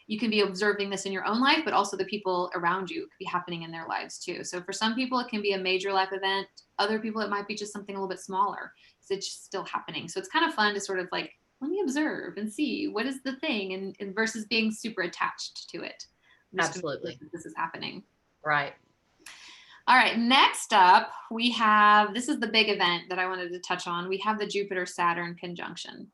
you can be observing this in your own life, but also the people around you could be happening in their lives too. So for some people, it can be a major life event. Other people, it might be just something a little bit smaller. So it's just still happening. So it's kind of fun to sort of like, let me observe and see what is the thing, and versus being super attached to it.
Absolutely.
This is happening.
Right.
All right, next up, we have, this is the big event that I wanted to touch on. We have the Jupiter-Saturn conjunction.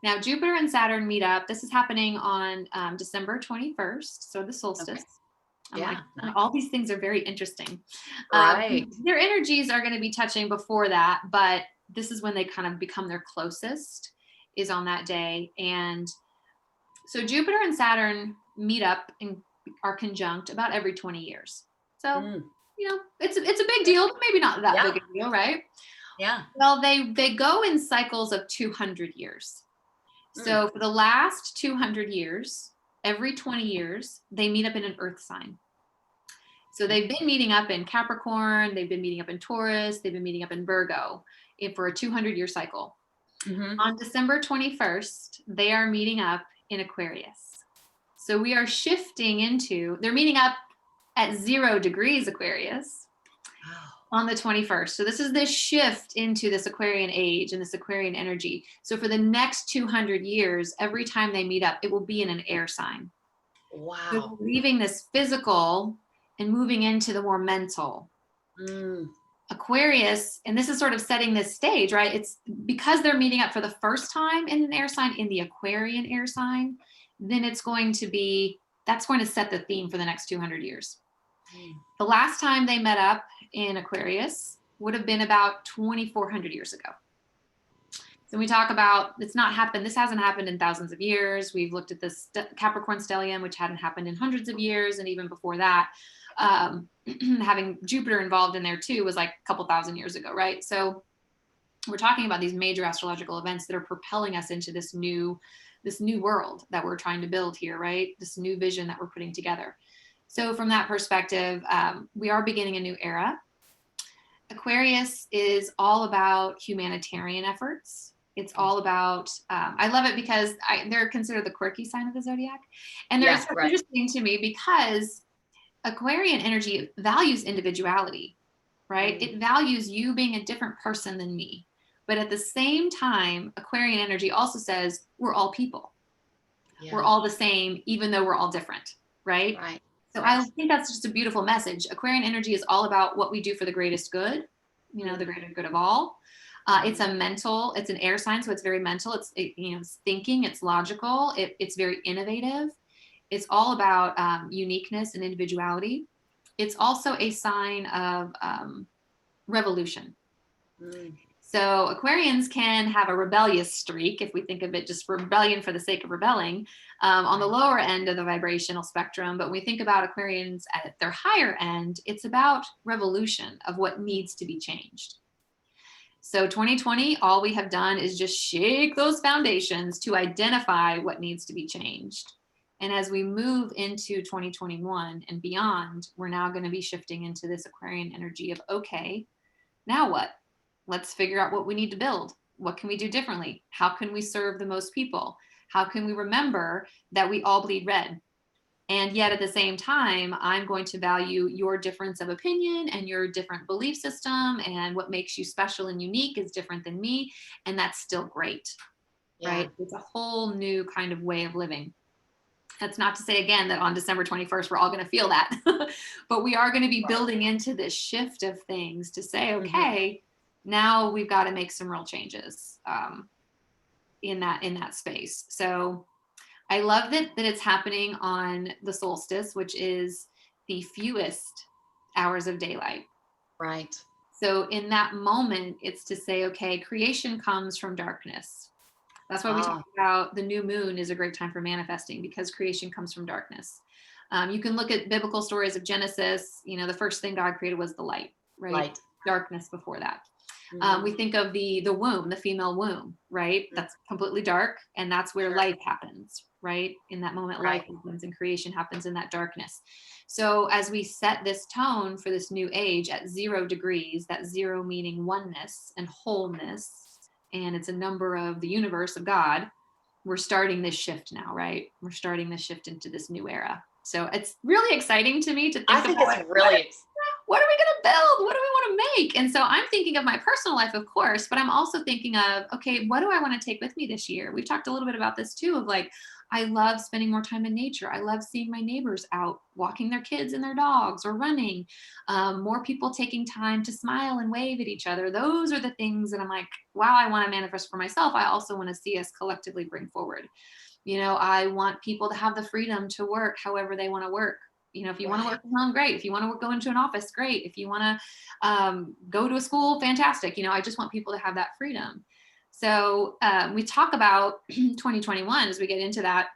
Now, Jupiter and Saturn meet up. This is happening on December 21st, so the solstice.
Okay.
I'm
Yeah,
like,
nice.
all these things are very interesting.
Right.
Their energies are going to be touching before that, but this is when they kind of become their closest, is on that day. And so Jupiter and Saturn meet up and are conjunct about every 20 years. So, you know, it's a big deal, but maybe not that big a deal, right?
Yeah.
Well, they go in cycles of 200 years. So for the last 200 years, every 20 years, they meet up in an earth sign. So they've been meeting up in Capricorn, they've been meeting up in Taurus, they've been meeting up in Virgo for a 200-year cycle. On December 21st, they are meeting up in Aquarius. So we are shifting into, they're meeting up at 0 degrees Aquarius on the 21st. So this is this shift into this Aquarian age and this Aquarian energy. So for the next 200 years, every time they meet up, it will be in an air sign.
Wow.
So leaving this physical and moving into the more mental. Aquarius, and this is sort of setting this stage, right? It's because they're meeting up for the first time in an air sign, in the Aquarian air sign, then it's going to be, that's going to set the theme for the next 200 years. The last time they met up in Aquarius would have been about 2,400 years ago. So we talk about, it's not happened, this hasn't happened in thousands of years. We've looked at this Capricorn stellium, which hadn't happened in hundreds of years. And even before that, having Jupiter involved in there too was like a couple thousand years ago, right? So we're talking about these major astrological events that are propelling us into this new world that we're trying to build here, right? This new vision that we're putting together. So from that perspective, we are beginning a new era. Aquarius is all about humanitarian efforts. It's all about, I love it because they're considered the quirky sign of the zodiac. And they're interesting to me because Aquarian energy values individuality, right? It values you being a different person than me. But at the same time, Aquarian energy also says we're all people. We're all the same, even though we're all different, right? So I think that's just a beautiful message. Aquarian energy is all about what we do for the greatest good, you know, the greater good of all. It's an air sign, so it's very mental. It's thinking, it's logical, it's very innovative. It's all about uniqueness and individuality. It's also a sign of revolution. So Aquarians can have a rebellious streak, if we think of it just rebellion for the sake of rebelling, on the lower end of the vibrational spectrum. But when we think about Aquarians at their higher end, it's about revolution of what needs to be changed. So 2020, all we have done is just shake those foundations to identify what needs to be changed. And as we move into 2021 and beyond, we're now going to be shifting into this Aquarian energy of, okay, now what? Let's figure out what we need to build. What can we do differently? How can we serve the most people? How can we remember that we all bleed red? And yet at the same time, I'm going to value your difference of opinion and your different belief system, and what makes you special and unique is different than me. And that's still great, right? It's a whole new kind of way of living. That's not to say, again, that on December 21st, we're all going to feel that, but we are going to be building into this shift of things to say, okay, now we've got to make some real changes in that space. So I love that it's happening on the solstice, which is the fewest hours of daylight.
Right.
So in that moment, it's to say, okay, creation comes from darkness. That's why we talk about the new moon is a great time for manifesting, because creation comes from darkness. You can look at biblical stories of Genesis. You know, the first thing God created was the light, right? Darkness before that. We think of the womb, the female womb, right? That's completely dark. And that's where life happens, right? In that moment, life happens and creation happens in that darkness. So as we set this tone for this new age at 0 degrees, that 0 meaning oneness and wholeness, and it's a number of the universe of God, we're starting this shift now, right? We're starting this shift into this new era. So it's really exciting to me to think about
it's really
what are we going to build? What do we want to make? And so I'm thinking of my personal life, of course, but I'm also thinking of, okay, what do I want to take with me this year? We've talked a little bit about this too, of like, I love spending more time in nature. I love seeing my neighbors out walking their kids and their dogs or running. More people taking time to smile and wave at each other. Those are the things that I'm like, wow, I want to manifest for myself. I also want to see us collectively bring forward. I want people to have the freedom to work however they want to work. If you want to work from home, great. If you want to go into an office, great. If you want to go to a school, fantastic. I just want people to have that freedom. So we talk about 2021 as we get into that.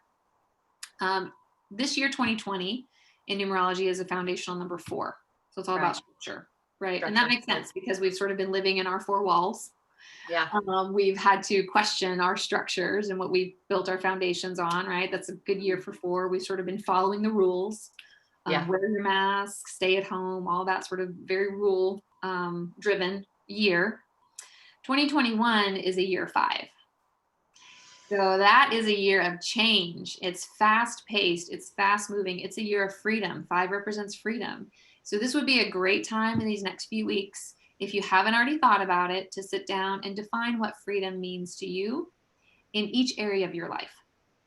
This year, 2020 in numerology is a foundational number 4. So it's all about structure, right? And that makes sense because we've sort of been living in our 4 walls.
Yeah.
We've had to question our structures and what we built our foundations on, right? That's a good year for 4. We've sort of been following the rules. Wear your mask, stay at home, all that sort of very rule driven year. 2021 is a year 5. So that is a year of change. It's fast paced. It's fast moving. It's a year of freedom. 5 represents freedom. So this would be a great time in these next few weeks, if you haven't already thought about it, to sit down and define what freedom means to you in each area of your life.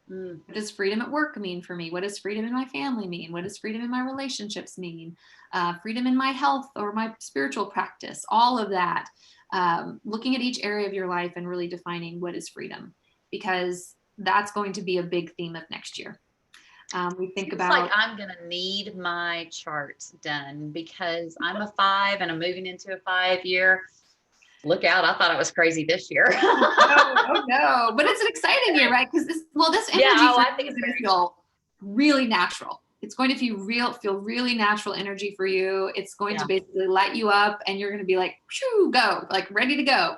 What does freedom at work mean for me? What does freedom in my family mean? What does freedom in my relationships mean? Freedom in my health or my spiritual practice, all of that. Looking at each area of your life and really defining what is freedom, because that's going to be a big theme of next year. We think
Seems
about
like I'm going to need my charts done because I'm a 5 and I'm moving into a 5 year. Look out. I thought I was crazy this year.
no. But it's an exciting year, right? Because this energy
I think it's
going to feel really natural. It's going to feel really natural energy for you. It's going to basically light you up and you're going to be like, shoo, go, like ready to go.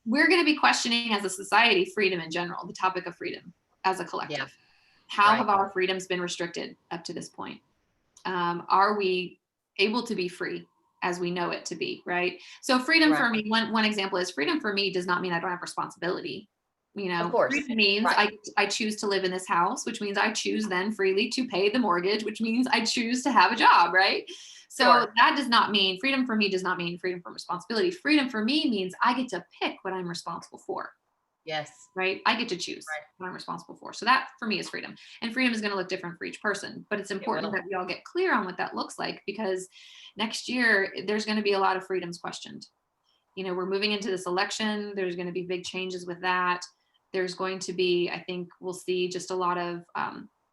We're going to be questioning as a society, freedom in general, the topic of freedom as a collective.
Yeah.
How have our freedoms been restricted up to this point? Are we able to be free as we know it to be, right? So freedom for me, one example is freedom for me does not mean I don't have responsibility.
Of course.
Freedom means I choose to live in this house, which means I choose then freely to pay the mortgage, which means I choose to have a job, right? So that does not mean, freedom for me does not mean freedom from responsibility. Freedom for me means I get to pick what I'm responsible for.
Yes.
Right? I get to choose what I'm responsible for. So that for me is freedom. And freedom is going to look different for each person, but it's important that we all get clear on what that looks like, because next year there's going to be a lot of freedoms questioned. We're moving into this election. There's going to be big changes with that. There's going to be, I think we'll see just a lot of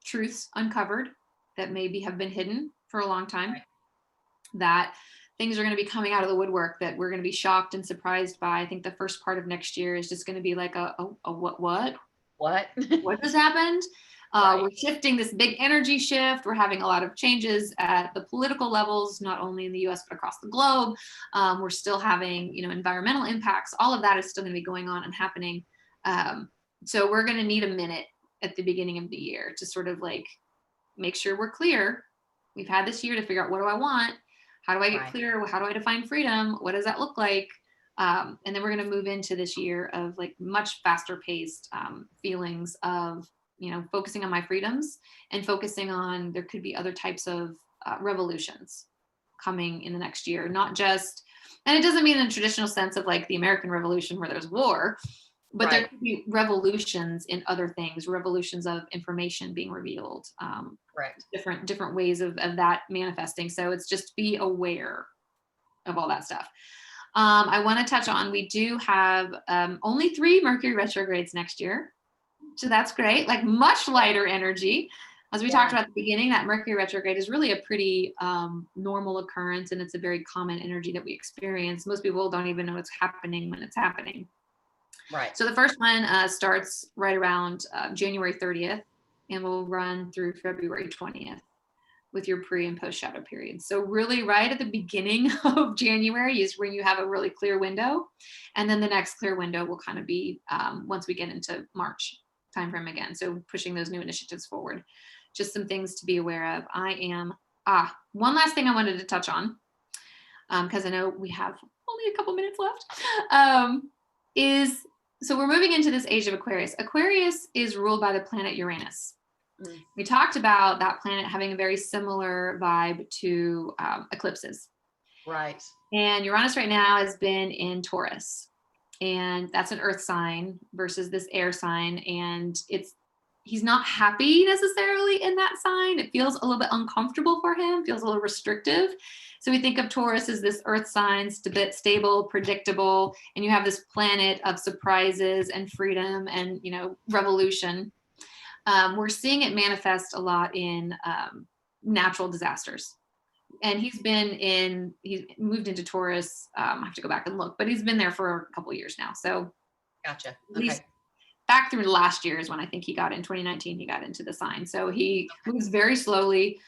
truths uncovered that maybe have been hidden for a long time, that things are going to be coming out of the woodwork that we're going to be shocked and surprised by. I think the first part of next year is just going to be like a what just happened? We're shifting, this big energy shift. We're having a lot of changes at the political levels, not only in the US, but across the globe. We're still having, environmental impacts. All of that is still going to be going on and happening. So we're going to need a minute at the beginning of the year to sort of like make sure we're clear. We've had this year to figure out, what do I want? How do I get clear? How do I define freedom? What does that look like? And then we're going to move into this year of like much faster paced feelings of, focusing on my freedoms and focusing on, there could be other types of revolutions coming in the next year, not just, and it doesn't mean in a traditional sense of like the American Revolution where there's war, but there could be revolutions in other things, revolutions of information being revealed, different ways of that manifesting. So it's just be aware of all that stuff. I want to touch on, we do have only 3 Mercury retrogrades next year. So that's great, like much lighter energy. As we talked about at the beginning, that Mercury retrograde is really a pretty normal occurrence, and it's a very common energy that we experience. Most people don't even know it's happening when it's happening. Right. So the first one starts right around January 30th and will run through February 20th with your pre and post shadow periods. So really right at the beginning of January is when you have a really clear window. And then the next clear window will kind of be once we get into March timeframe again. So pushing those new initiatives forward. Just some things to be aware of. One last thing I wanted to touch on, because I know we have only a couple minutes left, so we're moving into this age of Aquarius. Aquarius is ruled by the planet Uranus. We talked about that planet having a very similar vibe to eclipses. Right. And Uranus right now has been in Taurus, and that's an earth sign versus this air sign. And it's he's not happy necessarily in that sign. It feels a little bit uncomfortable for him, feels a little restrictive. So we think of Taurus as this earth sign, stable, predictable, and you have this planet of surprises and freedom and, revolution. We're seeing it manifest a lot in natural disasters. And he's moved into Taurus. I have to go back and look, but he's been there for a couple of years now. So
Gotcha.
at least back through last year is when I think he got in 2019, he got into the sign. So he moves very slowly,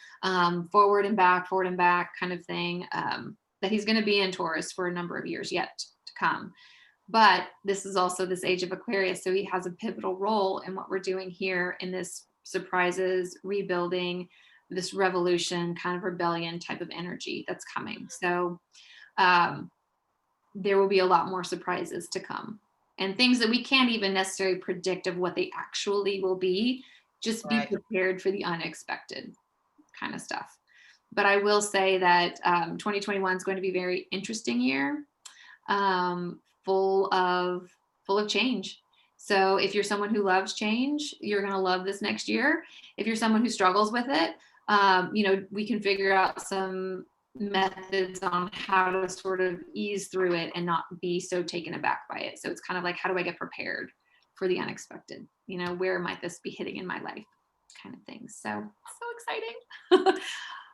forward and back kind of thing, that he's going to be in Taurus for a number of years yet to come. But this is also this age of Aquarius. So he has a pivotal role in what we're doing here in this surprises, rebuilding, this revolution, kind of rebellion type of energy that's coming. So there will be a lot more surprises to come. And things that we can't even necessarily predict of what they actually will be. Just be prepared for the unexpected kind of stuff. But I will say that 2021 is going to be a very interesting year, full of change. So if you're someone who loves change, you're going to love this next year. If you're someone who struggles with it, we can figure out some methods on how to sort of ease through it and not be so taken aback by it. So it's kind of like, how do I get prepared for the unexpected? Where might this be hitting in my life kind of thing. So exciting.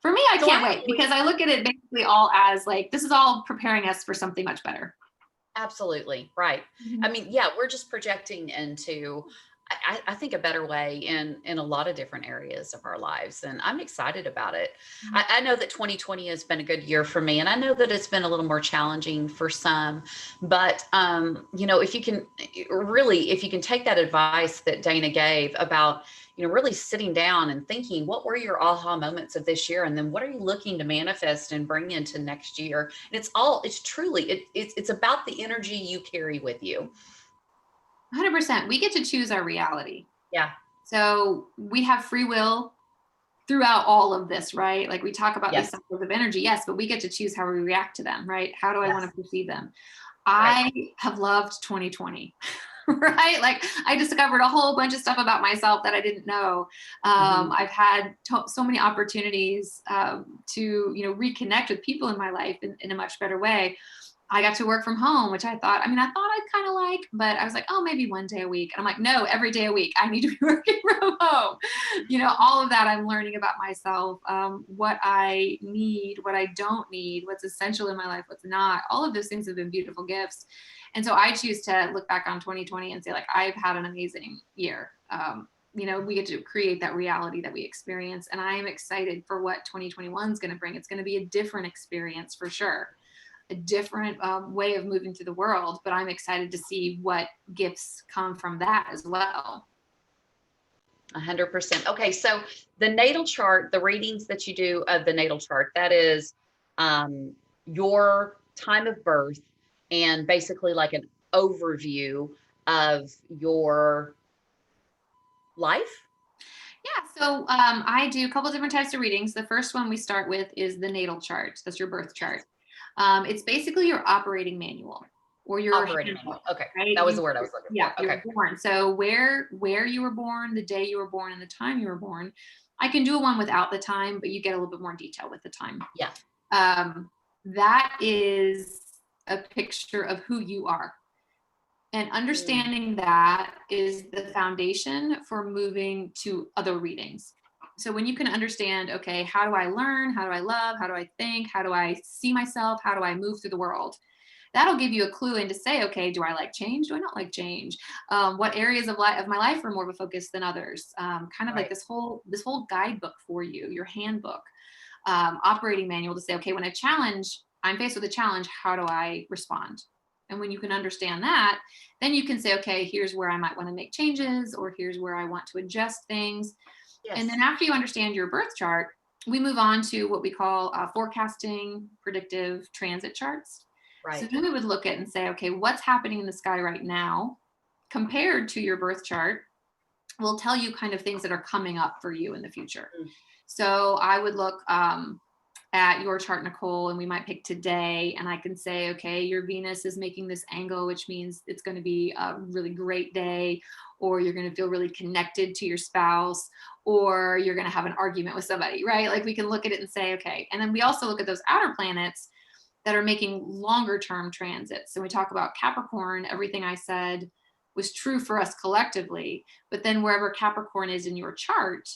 For me, I can't wait, because I look at it basically all as like, this is all preparing us for something much better.
Absolutely. Right.
Mm-hmm.
I mean, yeah, we're just projecting into, I think, a better way in a lot of different areas of our lives. And I'm excited about it.
Mm-hmm.
I know that 2020 has been a good year for me, and I know that it's been a little more challenging for some, but if you can take that advice that Dana gave about, really sitting down and thinking, what were your aha moments of this year? And then what are you looking to manifest and bring into next year? And it's about the energy you carry with you.
100%. We get to choose our reality.
Yeah.
So we have free will throughout all of this, right? Like we talk about these cycles of energy, yes, but we get to choose how we react to them, right? How do I want to perceive them? I have loved 2020, right? Like I discovered a whole bunch of stuff about myself that I didn't know. I've had so many opportunities to, reconnect with people in my life in a much better way. I got to work from home, which I thought I'd kind of like, but I was like, oh, maybe one day a week. And I'm like, no, every day a week, I need to be working from home. All of that I'm learning about myself, what I need, what I don't need, what's essential in my life, what's not. All of those things have been beautiful gifts. And so I choose to look back on 2020 and say, like, I've had an amazing year. We get to create that reality that we experience. And I am excited for what 2021 is going to bring. It's going to be a different experience for sure. A different way of moving through the world, but I'm excited to see what gifts come from that as well.
100%. Okay, so the natal chart, the readings that you do of the natal chart, that is your time of birth and basically like an overview of your life.
Yeah, so I do a couple of different types of readings. The first one we start with is the natal chart. That's your birth chart. It's basically your operating manual or your
operating manual. Okay.
Right?
That was the word I was looking for.
Yeah.
Okay.
You're born. So where you were born, the day you were born, and the time you were born. I can do one without the time, but you get a little bit more detail with the time.
Yeah.
That is a picture of who you are. And understanding that is the foundation for moving to other readings. So when you can understand, okay, how do I learn? How do I love? How do I think? How do I see myself? How do I move through the world? That'll give you a clue in to say, okay, do I like change? Do I not like change? What areas of my life are more of a focus than others? Like this whole guidebook for you, your handbook, operating manual to say, okay, when I'm faced with a challenge, how do I respond? And when you can understand that, then you can say, okay, here's where I might want to make changes, or here's where I want to adjust things. Yes. And then after you understand your birth chart, we move on to what we call forecasting predictive transit charts. Right. So then we would look at and say, okay, what's happening in the sky right now compared to your birth chart will tell you kind of things that are coming up for you in the future. So I would look, at your chart, Nicole, and we might pick today, and I can say, okay, your Venus is making this angle, which means it's going to be a really great day, or you're going to feel really connected to your spouse, or you're going to have an argument with somebody, right? Like we can look at it and say, okay. And then we also look at those outer planets that are making longer term transits. So we talk about Capricorn, everything I said was true for us collectively, but then wherever Capricorn is in your chart,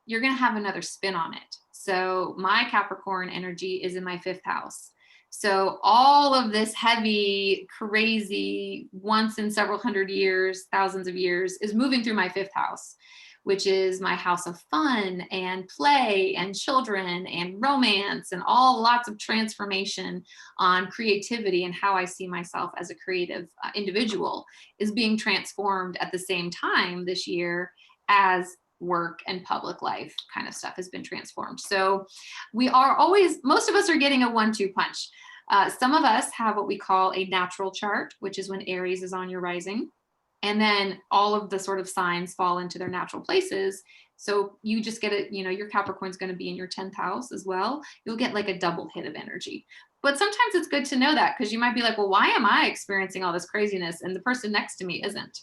you're going to have another spin on it. So my Capricorn energy is in my 5th house. So all of this heavy, crazy, once in several hundred years, thousands of years is moving through my 5th house, which is my house of fun and play and children and romance and all lots of transformation on creativity and how I see myself as a creative individual is being transformed at the same time this year as work and public life kind of stuff has been transformed. So we are always, most of us are getting a 1-2 punch. Some of us have what we call a natural chart, which is when Aries is on your rising. And then all of the sort of signs fall into their natural places. So you just get it, your Capricorn's going to be in your 10th house as well. You'll get like a double hit of energy. But sometimes it's good to know that, because you might be like, well, why am I experiencing all this craziness and the person next to me isn't,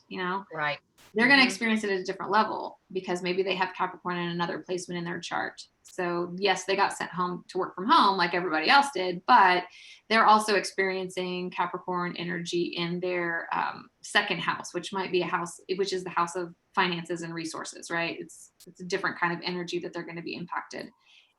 Right.
They're going to experience it at a different level because maybe they have Capricorn in another placement in their chart. So yes, they got sent home to work from home like everybody else did, but they're also experiencing Capricorn energy in their 2nd house, which might be a house, which is the house of finances and resources, right? It's a different kind of energy that they're going to be impacted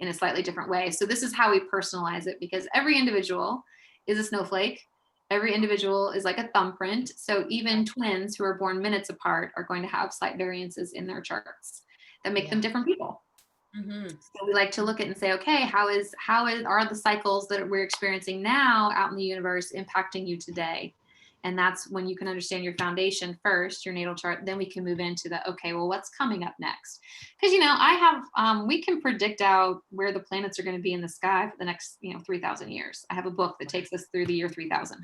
in a slightly different way. So this is how we personalize it, because every individual is a snowflake. Every individual is like a thumbprint. So even twins who are born minutes apart are going to have slight variances in their charts that make them different people.
Mm-hmm.
So we like to look at and say, okay, how are the cycles that we're experiencing now out in the universe impacting you today? And that's when you can understand your foundation first, your natal chart. Then we can move into the, okay, well, what's coming up next? Because, we can predict out where the planets are going to be in the sky for the next, 3,000 years. I have a book that takes us through the year 3000,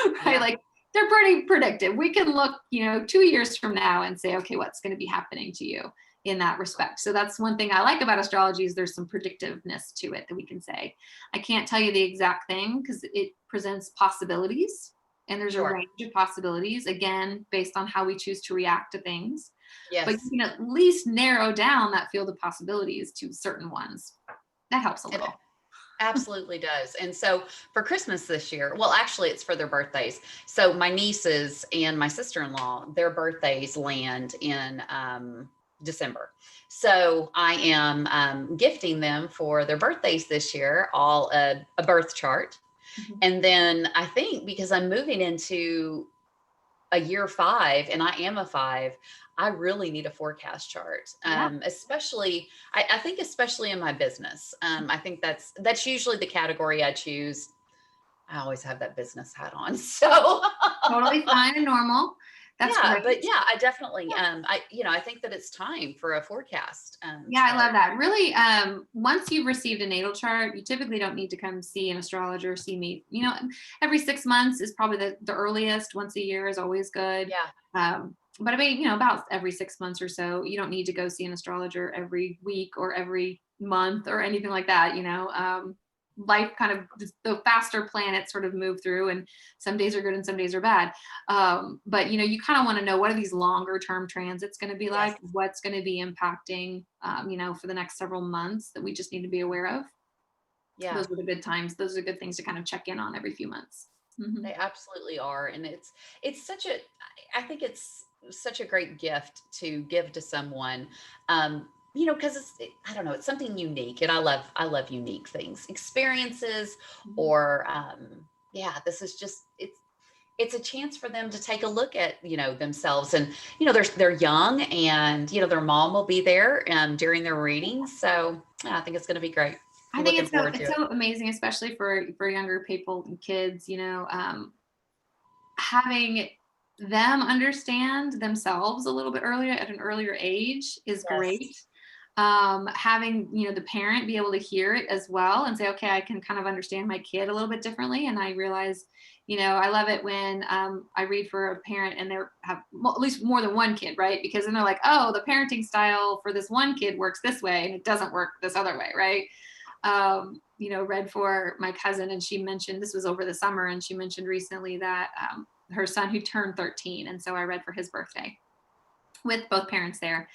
right?
Yeah.
Like they're pretty predictive. We can look, 2 years from now and say, okay, what's going to be happening to you in that respect. So that's one thing I like about astrology, is there's some predictiveness to it that we can say. I can't tell you the exact thing because it presents possibilities. And there's a range of possibilities, again, based on how we choose to react to things.
Yes.
But you can at least narrow down that field of possibilities to certain ones. That helps a little.
It absolutely does. And so for Christmas this year, well, actually it's for their birthdays. So my nieces and my sister-in-law, their birthdays land in December. So I am gifting them for their birthdays this year, all a birth chart. Mm-hmm. And then I think because I'm moving into a year 5 and I am a 5, I really need a forecast chart. Especially, I think especially in my business. I think that's usually the category I choose. I always have that business hat on. So
totally fine and normal. That's great.
But I definitely, I think that it's time for a forecast.
I love that. Really, once you've received a natal chart, you typically don't need to come see an astrologer or see me. Every 6 months is probably the earliest. Once a year is always good.
Yeah.
But I mean, about every 6 months or so. You don't need to go see an astrologer every week or every month or anything like that. Life kind of, the faster planets sort of move through, and some days are good and some days are bad. But you kind of want to know, what are these longer term transits going to be like? Yes. What's going to be impacting, for the next several months that we just need to be aware of. Yeah. Those are the good times. Those are good things to kind of check in on every few months.
Mm-hmm. They absolutely are. And I think it's such a great gift to give to someone. Because I don't know, it's something unique, and I love unique things, experiences, or this is just, it's a chance for them to take a look at, themselves, and, they're young, and, their mom will be there during their readings. So I think it's going to be great.
I think it's so amazing, especially for younger people and kids, having them understand themselves a little bit earlier at an earlier age is great. Having, the parent be able to hear it as well and say, okay, I can kind of understand my kid a little bit differently. And I realize, I love it when I read for a parent and they have at least more than one kid, right? Because then they're like, oh, the parenting style for this one kid works this way and it doesn't work this other way, right? read for my cousin, and she mentioned, this was over the summer, and she mentioned recently that her son who turned 13. And so I read for his birthday with both parents there.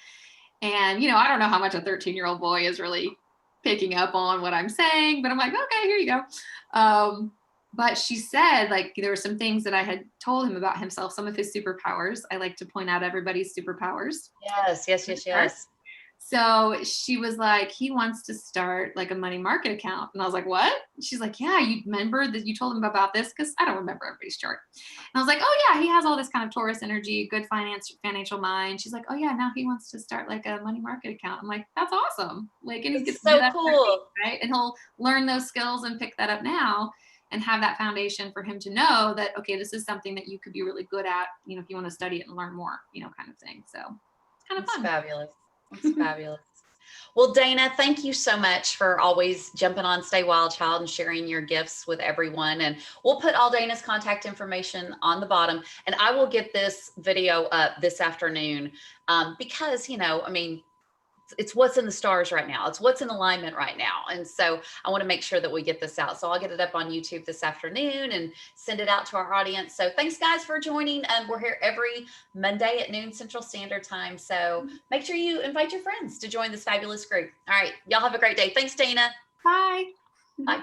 And, I don't know how much a 13-year-old boy is really picking up on what I'm saying, but I'm like, okay, here you go. But she said, like, there were some things that I had told him about himself, some of his superpowers. I like to point out everybody's superpowers.
Yes.
So she was like, he wants to start like a money market account. And I was like, what? She's like, yeah, you remember that you told him about this? Because I don't remember everybody's chart. And I was like, oh yeah, he has all this kind of Taurus energy, good financial mind. She's like, oh yeah, now he wants to start like a money market account. I'm like, that's awesome. Like, and he gets to do that,
cool.
right? And he'll learn those skills and pick that up now and have that foundation for him to know that, okay, this is something that you could be really good at, if you want to study it and learn more, kind of thing. So it's kind of fun.
Fabulous. That's fabulous. Well, Dana, thank you so much for always jumping on Stay Wild Child and sharing your gifts with everyone. And we'll put all Dana's contact information on the bottom, and I will get this video up this afternoon because, it's what's in the stars right now. It's what's in alignment right now. And so I want to make sure that we get this out. So I'll get it up on YouTube this afternoon and send it out to our audience. So thanks guys for joining. We're here every Monday at noon Central Standard Time. So make sure you invite your friends to join this fabulous group. All right. Y'all have a great day. Thanks, Dana.
Bye.
Bye.